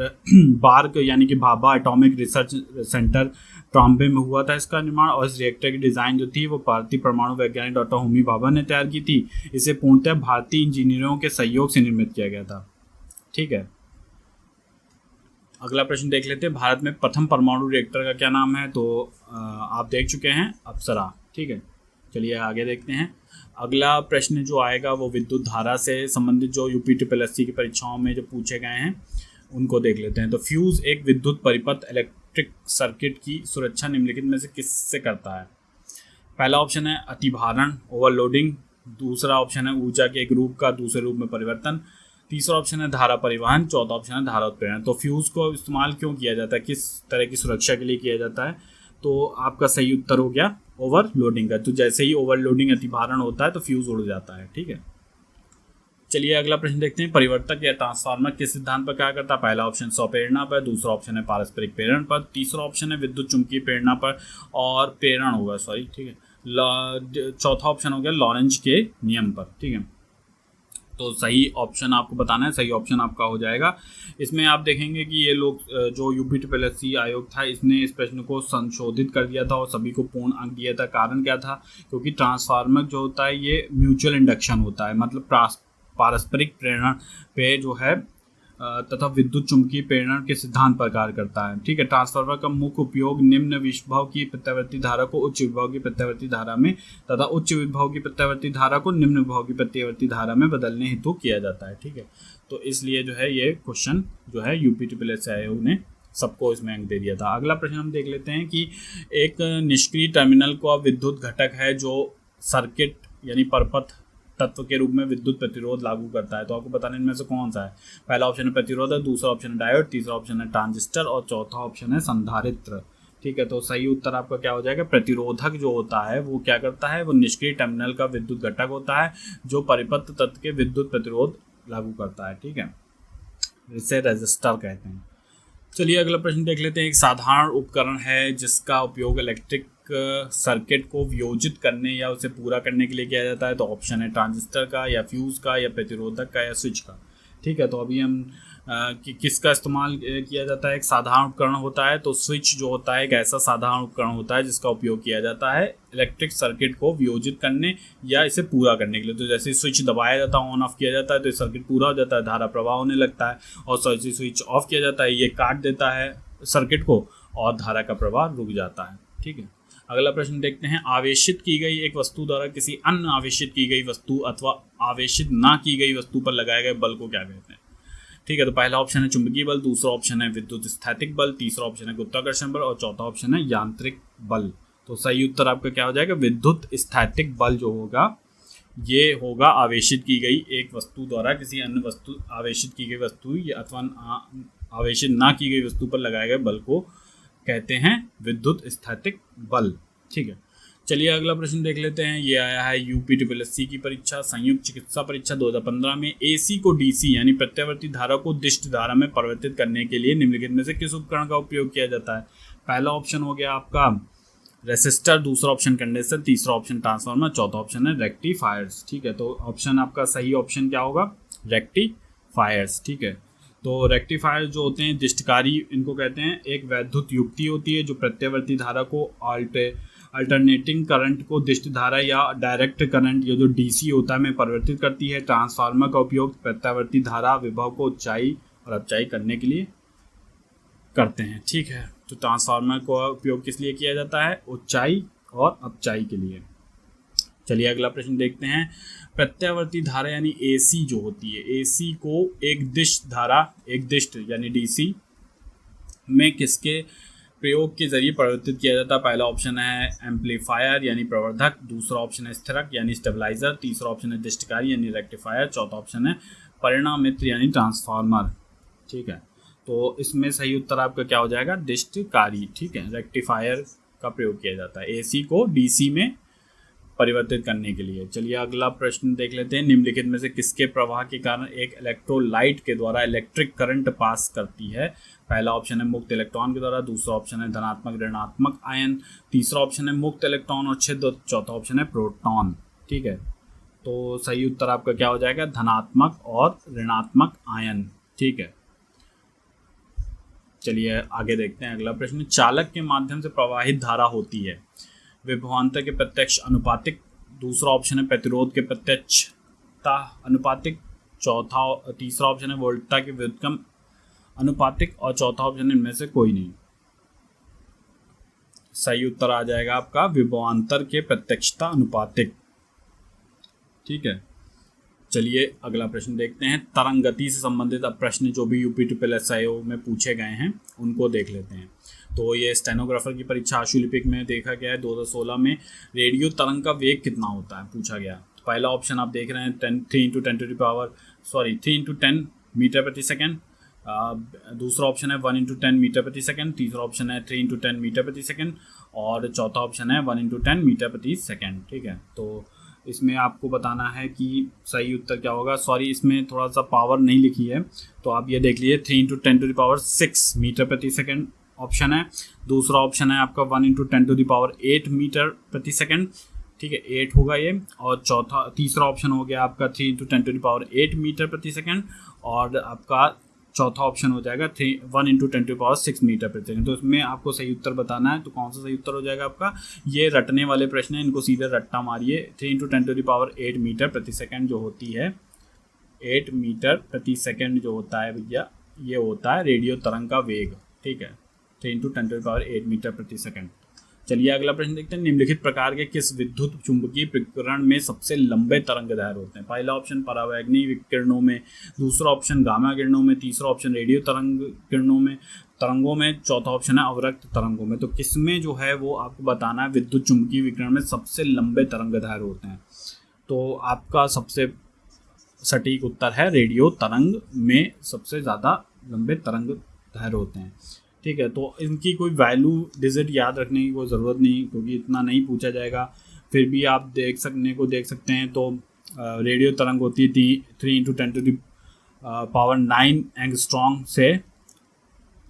बार्क यानी कि Bhabha atomic research centre Trombay में हुआ था इसका निर्माण। और इस रिएक्टर की डिज़ाइन जो थी वो भारतीय परमाणु वैज्ञानिक डॉक्टर होमी भाभा ने तैयार की थी। इसे पूर्णतः भारतीय इंजीनियरों के सहयोग से निर्मित किया गया था। ठीक है, अगला प्रश्न देख लेते हैं। भारत में प्रथम परमाणु रिएक्टर का क्या नाम है? तो आप देख चुके हैं, अप्सरा। ठीक है, चलिए आगे देखते हैं। अगला प्रश्न जो आएगा वो विद्युत धारा से संबंधित जो UPSSC की परीक्षाओं में जो पूछे गए हैं उनको देख लेते हैं। तो फ्यूज़ एक विद्युत परिपथ इलेक्ट्रिक सर्किट की सुरक्षा निम्नलिखित में से किससे करता है? पहला ऑप्शन है अतिभारण ओवरलोडिंग, दूसरा ऑप्शन है ऊर्जा के एक रूप का दूसरे रूप में परिवर्तन, तीसरा ऑप्शन है धारा परिवहन, चौथा ऑप्शन है धारा उत्प्रेरण। तो फ्यूज़ को इस्तेमाल क्यों किया जाता है, किस तरह की सुरक्षा के लिए किया जाता है? तो आपका सही उत्तर हो गया ओवरलोडिंग का। तो जैसे ही ओवरलोडिंग अतिभारण होता है तो फ्यूज़ उड़ जाता है। ठीक है, चलिए अगला प्रश्न देखते हैं। परिवर्तक या ट्रांसफार्मर किस सिद्धांत पर क्या करता है? पहला ऑप्शन स्वप्रेरणा पर, दूसरा ऑप्शन है पारस्परिक प्रेरण पर, तीसरा ऑप्शन है विद्युत चुंबकीय प्रेरणा पर और प्रेरण होगा सॉरी। ठीक है, चौथा ऑप्शन हो गया लॉरेंज के नियम पर। ठीक है, तो सही ऑप्शन आपको बताना है, सही ऑप्शन आपका हो जाएगा। इसमें आप देखेंगे कि ये लोग जो UPSSC आयोग था इसने इस प्रश्न को संशोधित कर दिया था और सभी को पूर्ण अंक दिया था। कारण क्या था? क्योंकि ट्रांसफार्मर जो होता है ये म्यूचुअल इंडक्शन होता है, मतलब पारस्परिक प्रेरण पे जो है तथा विद्युत चुंबकीय प्रेरण के सिद्धांत पर कार्य करता है। ठीक है, ट्रांसफार्मर का मुख्य उपयोग निम्न विभव की प्रत्यावर्ती धारा को उच्च विभव की प्रत्यावर्ती धारा में तथा उच्च विभव की प्रत्यावर्ती धारा को निम्न विभव की प्रत्यावर्ती धारा में बदलने हेतु किया जाता है। ठीक है, तो इसलिए जो है ये क्वेश्चन जो है UPSSC आयोग ने सबको इसमें अंक दे दिया था। अगला प्रश्न हम देख लेते हैं कि एक निष्क्रिय टर्मिनल को विद्युत घटक है जो सर्किट यानी परपथ तत्व के रूप में विद्युत प्रतिरोध लागू करता है। तो आपको बताना इनमें से कौन सा है? पहला ऑप्शन है प्रतिरोधक, दूसरा ऑप्शन है डायोड, तीसरा ऑप्शन है ट्रांजिस्टर और चौथा ऑप्शन है संधारित्र। ठीक है, तो सही उत्तर आपका क्या हो जाएगा? प्रतिरोधक जो होता है वो क्या करता है? वो निष्क्रिय टर्मिनल का विद्युत घटक होता है जो परिपथ तत्व के विद्युत प्रतिरोध लागू करता है। ठीक है, इसे रेजिस्टर कहते हैं। चलिए अगला प्रश्न देख लेते हैं। एक साधारण उपकरण है जिसका उपयोग इलेक्ट्रिक सर्किट को वियोजित करने या उसे पूरा करने के लिए किया जाता है। तो ऑप्शन है ट्रांजिस्टर का या फ्यूज़ का या प्रतिरोधक का या स्विच का। ठीक है, तो अभी हम किसका इस्तेमाल किया जाता है? एक साधारण उपकरण होता है, तो स्विच जो होता है एक ऐसा साधारण उपकरण होता है जिसका उपयोग किया जाता है इलेक्ट्रिक सर्किट को वियोजित करने या इसे पूरा करने के लिए। तो जैसे स्विच दबाया जाता है, ऑन ऑफ किया जाता है तो सर्किट पूरा हो जाता है, धारा प्रवाह होने लगता है, और जैसे स्विच ऑफ किया जाता है ये काट देता है सर्किट को और धारा का प्रवाह रुक जाता है। ठीक है, अगला प्रश्न देखते हैं। आवेशित की गई एक वस्तु द्वारा किसी अन्य आवेशित की गई वस्तु अथवा आवेशित ना की गई वस्तु पर लगाए गए बल को क्या कहते हैं? ठीक है, तो पहला ऑप्शन है चुंबकीय बल, दूसरा ऑप्शन है विद्युत स्थैतिक बल, तीसरा ऑप्शन है गुरुत्वाकर्षण बल और चौथा ऑप्शन है यांत्रिक बल। तो सही उत्तर आपका क्या हो जाएगा? विद्युत स्थैतिक बल जो होगा ये होगा आवेशित की गई एक वस्तु द्वारा किसी अन्य वस्तु आवेशित की गई वस्तु या अथवा आवेशित ना की गई वस्तु पर लगाए गए बल को कहते हैं विद्युत स्थैतिक बल। ठीक है, चलिए अगला प्रश्न देख लेते हैं। ये आया है यूपी ट्रिपल एस सी की परीक्षा संयुक्त चिकित्सा परीक्षा 2015 में एसी को डीसी यानी प्रत्यावर्ती धारा को दिष्ट धारा में परिवर्तित करने के लिए निम्नलिखित में से किस उपकरण का उपयोग किया जाता है। पहला ऑप्शन हो गया आपका रेसिस्टर, दूसरा ऑप्शन कंडेंसर, तीसरा ऑप्शन ट्रांसफार्मर, चौथा ऑप्शन है रेक्टिफायर्स। ठीक है, तो ऑप्शन आपका सही ऑप्शन क्या होगा, रेक्टिफायर्स। ठीक है, तो रेक्टिफायर जो होते हैं दिष्टकारी इनको कहते हैं। एक वैद्युत युक्ति होती है जो प्रत्यावर्ती धारा को अल्टरनेटिंग करंट को दिष्ट धारा या डायरेक्ट करंट ये जो डीसी होता है में परिवर्तित करती है। ट्रांसफार्मर का उपयोग प्रत्यावर्ती धारा विभव को ऊंचाई और अपचाई करने के लिए करते हैं। ठीक है, तो ट्रांसफार्मर का उपयोग किस लिए किया जाता है, ऊंचाई और अपचाई के लिए। चलिए अगला प्रश्न देखते हैं। प्रत्यावर्ती धारा यानी एसी जो होती है, एसी को एक दिष्ट धारा, एक दिष्ट यानी डीसी में किसके प्रयोग के जरिए परिवर्तित किया जाता है। पहला ऑप्शन है एम्पलीफायर यानी प्रवर्धक, दूसरा ऑप्शन है स्थिरक यानी स्टेबलाइजर, तीसरा ऑप्शन है दिष्टकारी यानी रेक्टिफायर, चौथा ऑप्शन है परिणामित्र यानी ट्रांसफार्मर। ठीक है, तो इसमें सही उत्तर आपका क्या हो जाएगा, दिष्टकारी। ठीक है, रेक्टिफायर का प्रयोग किया जाता है एसी को डीसी में परिवर्तित करने के लिए। चलिए अगला प्रश्न देख लेते हैं। निम्नलिखित में से किसके प्रवाह के कारण एक इलेक्ट्रोलाइट के द्वारा इलेक्ट्रिक करंट पास करती है। पहला ऑप्शन है मुक्त इलेक्ट्रॉन के द्वारा, दूसरा ऑप्शन है धनात्मक ऋणात्मक आयन, तीसरा ऑप्शन है मुक्त इलेक्ट्रॉन और छिद्र, चौथा ऑप्शन है प्रोटॉन। ठीक है, तो सही उत्तर आपका क्या हो जाएगा, धनात्मक और ऋणात्मक आयन। ठीक है, चलिए आगे देखते हैं अगला प्रश्न। चालक के माध्यम से प्रवाहित धारा होती है विभवांतर के प्रत्यक्ष अनुपातिक, दूसरा ऑप्शन है प्रतिरोध के प्रत्यक्षता अनुपातिक, तीसरा ऑप्शन है वोल्टता के व्युत्क्रम अनुपातिक और चौथा ऑप्शन इनमें से कोई नहीं। सही उत्तर आ जाएगा आपका विभवांतर के प्रत्यक्षता अनुपातिक। ठीक है, चलिए अगला प्रश्न देखते हैं। तरंग गति से संबंधित अब प्रश्न जो भी यूपी ट्रिपल एस में पूछे गए हैं उनको देख लेते हैं। तो ये स्टेनोग्राफर की परीक्षा आशुलिपिक में देखा गया है 2016 में। रेडियो तरंग का वेग कितना होता है पूछा गया। तो पहला ऑप्शन आप देख रहे हैं 3 into 10 मीटर प्रति सेकेंड, दूसरा ऑप्शन है 1 into 10 मीटर प्रति सेकेंड, तीसरा ऑप्शन है 3 into 10 मीटर प्रति सेकेंड और चौथा ऑप्शन है 1 into 10 मीटर प्रति सेकेंड। ठीक है, तो इसमें आपको बताना है कि सही उत्तर क्या होगा। सॉरी, इसमें थोड़ा सा पावर नहीं लिखी है, तो आप ये देख लीजिए 3 into 10⁶ मीटर प्रति सेकेंड ऑप्शन है। दूसरा ऑप्शन है आपका 1 into 10⁸ मीटर प्रति सेकेंड। ठीक है, 8 होगा ये। और तीसरा ऑप्शन हो गया आपका 3 into 10⁸ मीटर प्रति सेकेंड और आपका चौथा ऑप्शन हो जाएगा 1 into 10⁶ मीटर प्रति सेकेंड। तो इसमें आपको सही उत्तर बताना है, तो कौन सा सही उत्तर हो जाएगा आपका। ये रटने वाले प्रश्न हैं, इनको सीधे रट्टा मारिए। 3 into 10⁸ मीटर प्रति सेकेंड जो होती है, 8 मीटर प्रति सेकेंड जो होता है भैया, ये होता है रेडियो तरंग का वेग। ठीक है, 3 into 10⁸ मीटर प्रति सेकेंड। चलिए अगला प्रश्न देखते हैं। निम्नलिखित प्रकार के किस विद्युत चुंबकीय प्रकीर्ण में सबसे लंबे तरंगदैर्घ्य होते हैं। पहला ऑप्शन परावैगनी किरणों में, दूसरा ऑप्शन गामा किरणों में, तीसरा ऑप्शन रेडियो तरंगों में, चौथा ऑप्शन है अवरक्त तरंगों में। तो किसमें जो है वो आपको बताना है विद्युत चुंबकीय विकिरण में सबसे लंबे तरंगदैर्घ्य होते हैं। तो आपका सबसे सटीक उत्तर है रेडियो तरंग में सबसे ज़्यादा लंबे तरंगदैर्घ्य होते हैं। ठीक है, तो इनकी कोई वैल्यू डिजिट याद रखने की कोई ज़रूरत नहीं, क्योंकि इतना नहीं पूछा जाएगा। फिर भी आप देख सकते हैं। तो रेडियो तरंग होती है 3 into 10⁹ एंगस्ट्रॉम से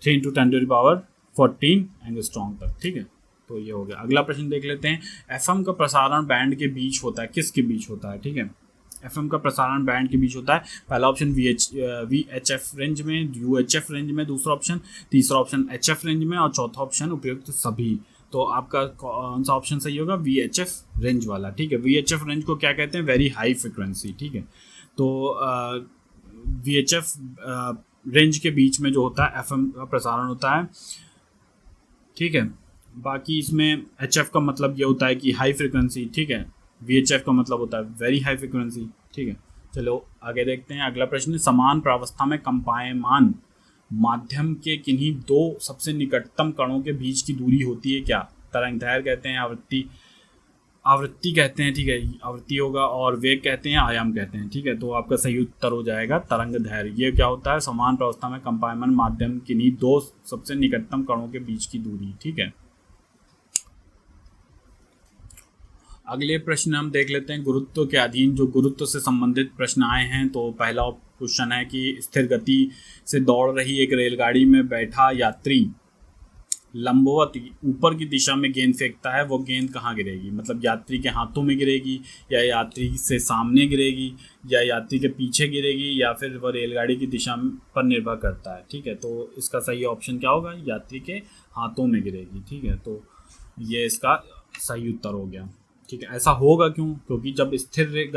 3 into 10⁻14 एंगस्ट्रॉम तक। ठीक है, तो ये हो गया। अगला प्रश्न देख लेते हैं। एफएम का प्रसारण बैंड के बीच होता है, किसके बीच होता है। ठीक है, एफएम का प्रसारण बैंड के बीच होता है। पहला ऑप्शन VHF रेंज में, UHF रेंज में, दूसरा ऑप्शन, तीसरा ऑप्शन HF रेंज में और चौथा ऑप्शन उपयुक्त सभी। तो आपका कौन सा ऑप्शन सही होगा, VHF रेंज वाला। ठीक है, VHF रेंज को क्या कहते हैं, वेरी हाई फ्रिक्वेंसी। ठीक है, तो VHF रेंज के बीच में जो होता है एफएम का प्रसारण होता है। ठीक है, बाकी इसमें HF का मतलब ये होता है कि हाई फ्रिक्वेंसी। ठीक है, VHF का मतलब होता है वेरी हाई फ्रिक्वेंसी। ठीक है, चलो आगे देखते हैं। अगला प्रश्न, समान प्रावस्था में कंपायमान माध्यम के किन्हीं दो सबसे निकटतम कणों के बीच की दूरी होती है क्या। तरंगदैर्घ्य कहते हैं, आवृत्ति कहते हैं। ठीक है, आवृत्ति होगा, और वेग कहते हैं, आयाम कहते हैं। ठीक है, तो आपका सही उत्तर हो जाएगा तरंगदैर्घ्य। ये क्या होता है, समान प्रावस्था में कंपायमान माध्यम किन्हीं दो सबसे निकटतम कणों के बीच की दूरी। ठीक है, अगले प्रश्न हम देख लेते हैं गुरुत्व के अधीन जो गुरुत्व से संबंधित प्रश्न आए हैं। तो पहला क्वेश्चन है कि स्थिर गति से दौड़ रही एक रेलगाड़ी में बैठा यात्री लंबवत ऊपर की दिशा में गेंद फेंकता है, वो गेंद कहाँ गिरेगी? मतलब यात्री के हाथों में गिरेगी, या यात्री से सामने गिरेगी, या यात्री के पीछे गिरेगी, या फिर वह रेलगाड़ी की दिशा पर निर्भर करता है। ठीक है, तो इसका सही ऑप्शन क्या होगा? यात्री के हाथों में गिरेगी। ठीक है, तो ये इसका सही उत्तर हो गया। ठीक है, ऐसा होगा क्यों? क्योंकि जब स्थिर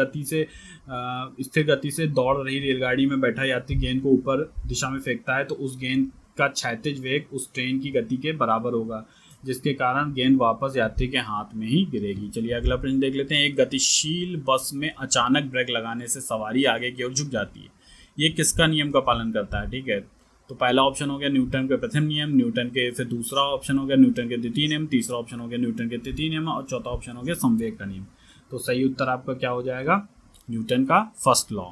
गति से दौड़ रही रेलगाड़ी में बैठा यात्री गेंद को ऊपर दिशा में फेंकता है, तो उस गेंद का क्षैतिज वेग उस ट्रेन की गति के बराबर होगा, जिसके कारण गेंद वापस यात्री के हाथ में ही गिरेगी। चलिए अगला प्रश्न देख लेते हैं। एक गतिशील बस में अचानक ब्रेक लगाने से सवारी आगे की ओर झुक जाती है, ये किसका नियम का पालन करता है? ठीक है, तो पहला ऑप्शन हो गया न्यूटन के प्रथम नियम, न्यूटन के फिर दूसरा ऑप्शन हो गया न्यूटन के द्वितीय नियम, तीसरा ऑप्शन हो गया न्यूटन के तृतीय नियम, और चौथा ऑप्शन हो गया संवेग का नियम। तो सही उत्तर आपका क्या हो जाएगा? न्यूटन का फर्स्ट लॉ।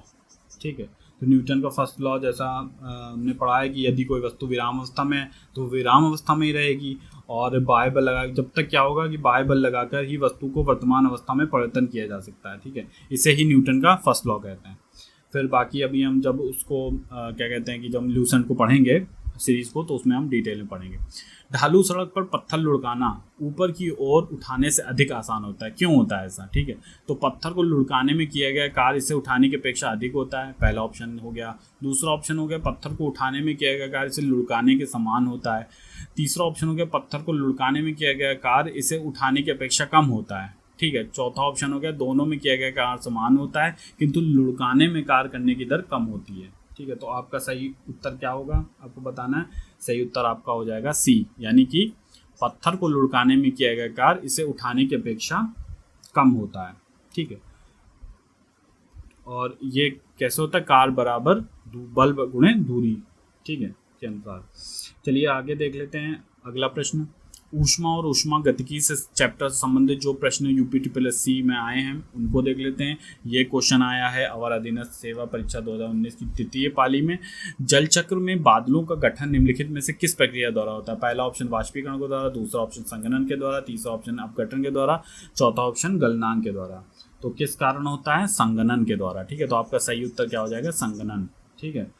ठीक है, तो न्यूटन का फर्स्ट लॉ जैसा हमने पढ़ा है कि यदि कोई वस्तु विराम अवस्था में है तो विराम अवस्था में ही रहेगी, और बाह्य बल लगा जब तक क्या होगा कि बाह्य बल लगाकर ही वस्तु को वर्तमान अवस्था में परिवर्तन किया जा सकता है। ठीक है, इसे ही न्यूटन का फर्स्ट लॉ कहते हैं। फिर बाकी अभी हम जब उसको क्या कहते हैं कि जब हम ल्यूसेंट को पढ़ेंगे सीरीज़ को, तो उसमें हम डिटेल में पढ़ेंगे। ढालू सड़क पर पत्थर लुढ़काना ऊपर की ओर उठाने से अधिक आसान होता है, क्यों होता है ऐसा? ठीक है, तो पत्थर को लुढ़काने में किया गया कार्य इसे उठाने की अपेक्षा अधिक होता है, पहला ऑप्शन हो गया। दूसरा ऑप्शन हो गया पत्थर को उठाने में किया गया कार्य इसे लुढ़काने के समान होता है। तीसरा ऑप्शन हो गया पत्थर को लुढ़काने में किया गया कार्य इसे उठाने की अपेक्षा कम होता है। ठीक है, चौथा ऑप्शन हो गया दोनों में किया गया कार्य समान होता है किंतु लुढ़काने में कार्य करने की दर कम होती है। ठीक है, तो आपका सही उत्तर क्या होगा आपको बताना है। सही उत्तर आपका हो जाएगा सी, यानी कि पत्थर को लुढ़काने में किया गया कार्य इसे उठाने की अपेक्षा कम होता है। ठीक है, और ये कैसे होता है? कार्य बराबर बल गुणे दूरी, ठीक है, के अनुसार। चलिए आगे देख लेते हैं अगला प्रश्न। ऊष्मा और ऊष्मा गतिकी से चैप्टर से संबंधित जो प्रश्न UPSSC में आए हैं उनको देख लेते हैं। ये क्वेश्चन आया है अवर अधीनस्थ सेवा परीक्षा 2019 की तृतीय पाली में। जल चक्र में बादलों का गठन निम्नलिखित में से किस प्रक्रिया द्वारा होता है? पहला ऑप्शन वाष्पीकरण के द्वारा, दूसरा ऑप्शन संघनन के द्वारा, तीसरा ऑप्शन अपघटन के द्वारा, चौथा ऑप्शन गलनांक के द्वारा। तो किस कारण होता है? संघनन के द्वारा। ठीक है, तो आपका सही उत्तर क्या हो जाएगा? संघनन। ठीक है,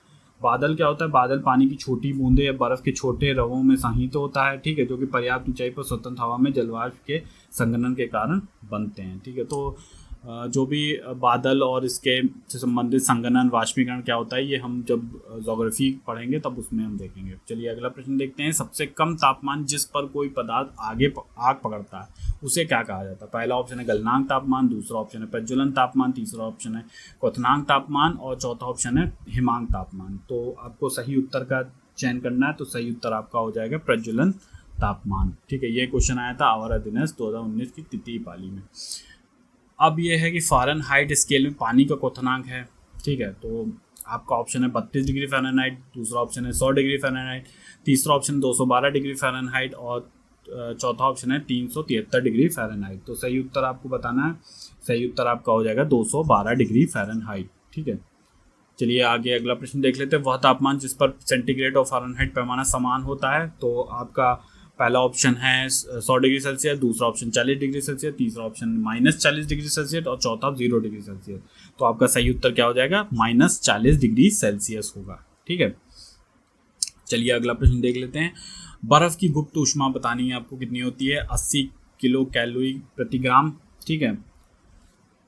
बादल क्या होता है? बादल पानी की छोटी बूंदें या बर्फ के छोटे रवों में संहित होता है। ठीक है, जो कि पर्याप्त ऊंचाई पर स्वतंत्र हवा में जलवाष्प के संघनन के कारण बनते हैं। ठीक है, तो जो भी बादल और इसके से संबंधित संघनन वाष्पीकरण क्या होता है, ये हम जब ज्योग्राफी पढ़ेंगे तब उसमें हम देखेंगे। चलिए अगला प्रश्न देखते हैं। सबसे कम तापमान जिस पर कोई पदार्थ आग पकड़ता है उसे क्या कहा जाता है? पहला ऑप्शन है गलनांक तापमान, दूसरा ऑप्शन है प्रज्वलन तापमान, तीसरा ऑप्शन है क्वथनांक तापमान, और चौथा ऑप्शन है हिमांक तापमान। तो आपको सही उत्तर का चयन करना है, तो सही उत्तर आपका हो जाएगा प्रज्वलन तापमान। ठीक है, ये क्वेश्चन आया था आवर अधीनस्थ 2019 की तृतीय पाली में। अब ये है कि फ़ारेनहाइट स्केल में पानी का क्वथनांक है। ठीक है, तो आपका ऑप्शन है 32 डिग्री फ़ारेनहाइट, दूसरा ऑप्शन है 100 डिग्री फ़ारेनहाइट, तीसरा ऑप्शन 212 डिग्री फ़ारेनहाइट, और चौथा ऑप्शन है 373 डिग्री फ़ारेनहाइट। तो सही उत्तर आपको बताना है। सही उत्तर आपका हो जाएगा 212 डिग्री फ़ारेनहाइट। ठीक है, चलिए आगे अगला प्रश्न देख लेते हैं। वह तापमान जिस पर सेंटीग्रेड और फ़ारेनहाइट पैमाना समान होता है। तो आपका पहला ऑप्शन है 100 डिग्री सेल्सियस, दूसरा ऑप्शन 40 डिग्री सेल्सियस, तीसरा ऑप्शन -40 डिग्री सेल्सियस, और चौथा 0 डिग्री सेल्सियस। तो आपका सही उत्तर क्या हो जाएगा? -40 डिग्री सेल्सियस होगा। ठीक है, चलिए अगला प्रश्न देख लेते हैं। बर्फ़ की गुप्त ऊष्मा बतानी है आपको कितनी होती है? 80 किलो कैलोरी प्रति ग्राम। ठीक है,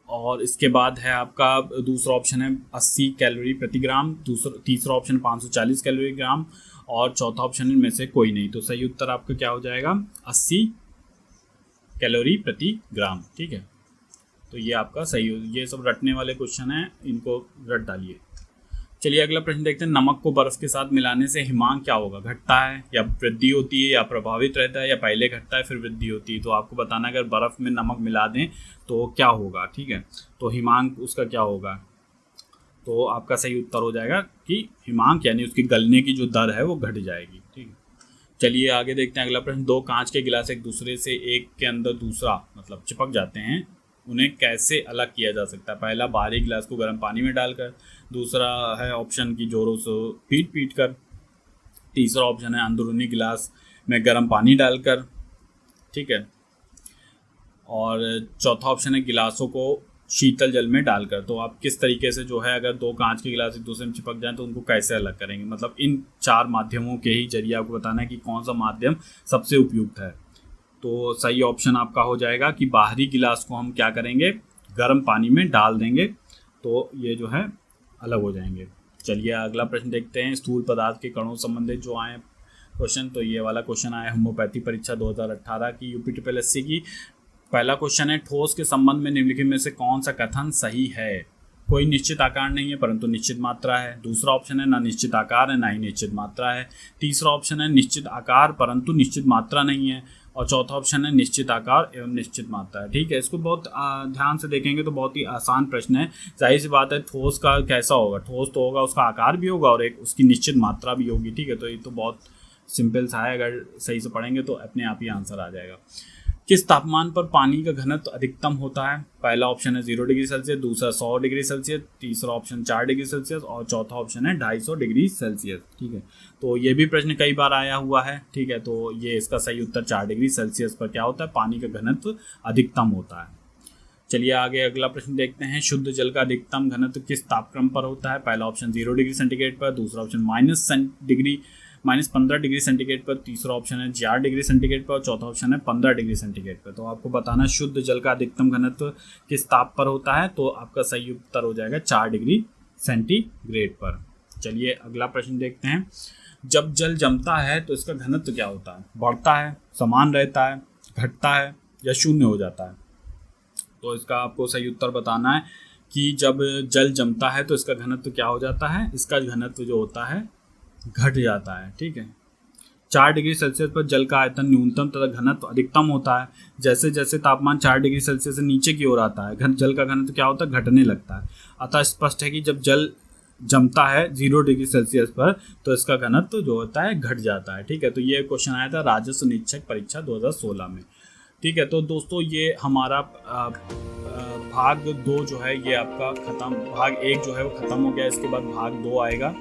और इसके बाद है आपका दूसरा ऑप्शन है 80 कैलोरी प्रति ग्राम, तीसरा ऑप्शन 540 कैलोरी ग्राम, और चौथा ऑप्शन में से कोई नहीं। तो सही उत्तर आपका क्या हो जाएगा? 80 कैलोरी प्रति ग्राम। ठीक है, तो ये आपका सही हो। ये सब रटने वाले क्वेश्चन हैं, इनको रट डालिए। चलिए अगला प्रश्न देखते हैं। नमक को बर्फ़ के साथ मिलाने से हिमांक क्या होगा? घटता है, या वृद्धि होती है, या प्रभावित रहता है, या पहले घटता है फिर वृद्धि होती है? तो आपको बताना है अगर बर्फ़ में नमक मिला दें तो क्या होगा। ठीक है, तो हिमांक उसका क्या होगा? तो आपका सही उत्तर हो जाएगा कि हिमांक यानी उसकी गलने की जो दर है वो घट जाएगी। ठीक है, चलिए आगे देखते हैं अगला प्रश्न। दो कांच के गिलास एक दूसरे से एक के अंदर दूसरा मतलब चिपक जाते हैं, उन्हें कैसे अलग किया जा सकता है? पहला बाहरी गिलास को गर्म पानी में डालकर, दूसरा है ऑप्शन की जोरों से पीट कर, तीसरा ऑप्शन है अंदरूनी गिलास में गर्म पानी डालकर। ठीक है, और चौथा ऑप्शन है गिलासों को शीतल जल में डालकर। तो आप किस तरीके से जो है अगर 2 कांच के गिलास एक दूसरे में चिपक जाएं तो उनको कैसे अलग करेंगे, मतलब इन 4 माध्यमों के ही जरिए आपको बताना है कि कौन सा माध्यम सबसे उपयुक्त है। तो सही ऑप्शन आपका हो जाएगा कि बाहरी गिलास को हम क्या करेंगे, गर्म पानी में डाल देंगे तो ये जो है अलग हो जाएंगे। चलिए अगला प्रश्न देखते हैं। स्थूल पदार्थ के कणों संबंधित जो आए क्वेश्चन, तो ये वाला क्वेश्चन आया होम्योपैथी परीक्षा 2018 की यूपीट्रिपलएससी की। पहला क्वेश्चन है, ठोस के संबंध में निम्नलिखित में से कौन सा कथन सही है। कोई निश्चित आकार नहीं है परंतु निश्चित मात्रा है। दूसरा ऑप्शन है ना निश्चित आकार है ना ही निश्चित मात्रा है। तीसरा ऑप्शन है निश्चित आकार परंतु निश्चित मात्रा नहीं है। और चौथा ऑप्शन है निश्चित आकार एवं निश्चित मात्रा है। ठीक है, इसको बहुत ध्यान से देखेंगे तो बहुत ही आसान प्रश्न है। जाहिर सी बात है, ठोस का कैसा होगा, ठोस तो होगा, उसका आकार भी होगा और एक उसकी निश्चित मात्रा भी होगी। ठीक है, तो ये तो बहुत सिंपल सा है, अगर सही से पढ़ेंगे तो अपने आप ही आंसर आ जाएगा। किस तापमान पर पानी का घनत्व अधिकतम होता है। पहला ऑप्शन है 0 डिग्री सेल्सियस, दूसरा 100 डिग्री सेल्सियस, तीसरा ऑप्शन 4 डिग्री सेल्सियस और चौथा ऑप्शन है 250 डिग्री सेल्सियस। ठीक है, तो ये भी प्रश्न कई बार आया हुआ है। ठीक है, तो ये इसका सही उत्तर 4 डिग्री सेल्सियस पर क्या होता है, पानी का घनत्व अधिकतम होता है। चलिए आगे अगला प्रश्न देखते हैं। शुद्ध जल का अधिकतम घनत्व किस तापक्रम पर होता है। पहला ऑप्शन 0 डिग्री सेंटीग्रेड पर, दूसरा ऑप्शन -15 डिग्री सेंटीग्रेड पर, तीसरा ऑप्शन है 4 डिग्री सेंटीग्रेड पर और चौथा ऑप्शन है 15 डिग्री सेंटीग्रेड पर। तो आपको बताना शुद्ध जल का अधिकतम घनत्व किस ताप पर होता है। तो आपका सही उत्तर हो जाएगा 4 डिग्री सेंटीग्रेड पर। चलिए अगला प्रश्न देखते हैं। जब जल जमता है तो इसका घनत्व क्या होता है, बढ़ता है, समान रहता है, घटता है या शून्य हो जाता है। तो इसका आपको सही उत्तर बताना है कि जब जल जमता है तो इसका घनत्व क्या हो जाता है, इसका घनत्व जो होता है घट जाता है। ठीक है, 4 डिग्री सेल्सियस पर जल का आयतन न्यूनतम तथा घनत्व अधिकतम होता है। जैसे जैसे तापमान 4 डिग्री सेल्सियस से नीचे की ओर आता है जल का घनत्व क्या होता है, घटने लगता है। अतः स्पष्ट है कि जब जल जमता है 0 डिग्री सेल्सियस पर तो इसका घनत्व जो होता है घट जाता है। ठीक है, तो ये क्वेश्चन आया था राजस्व निरीक्षक परीक्षा 2016 में। ठीक है, तो दोस्तों ये हमारा भाग 2 जो है ये आपका खत्म, भाग 1 जो है वो खत्म हो गया। इसके बाद भाग 2 आएगा।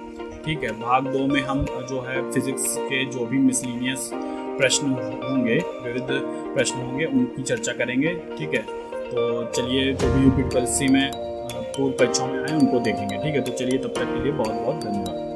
ठीक है, भाग 2 में हम जो है फिजिक्स के जो भी मिसलिनियस प्रश्न होंगे, विविध प्रश्न होंगे, उनकी चर्चा करेंगे। ठीक है, तो चलिए जो भी यूपीट्रिपलएससी में पूर्व परीक्षाओं में आए उनको देखेंगे। ठीक है, तो चलिए तब तक के लिए बहुत बहुत धन्यवाद।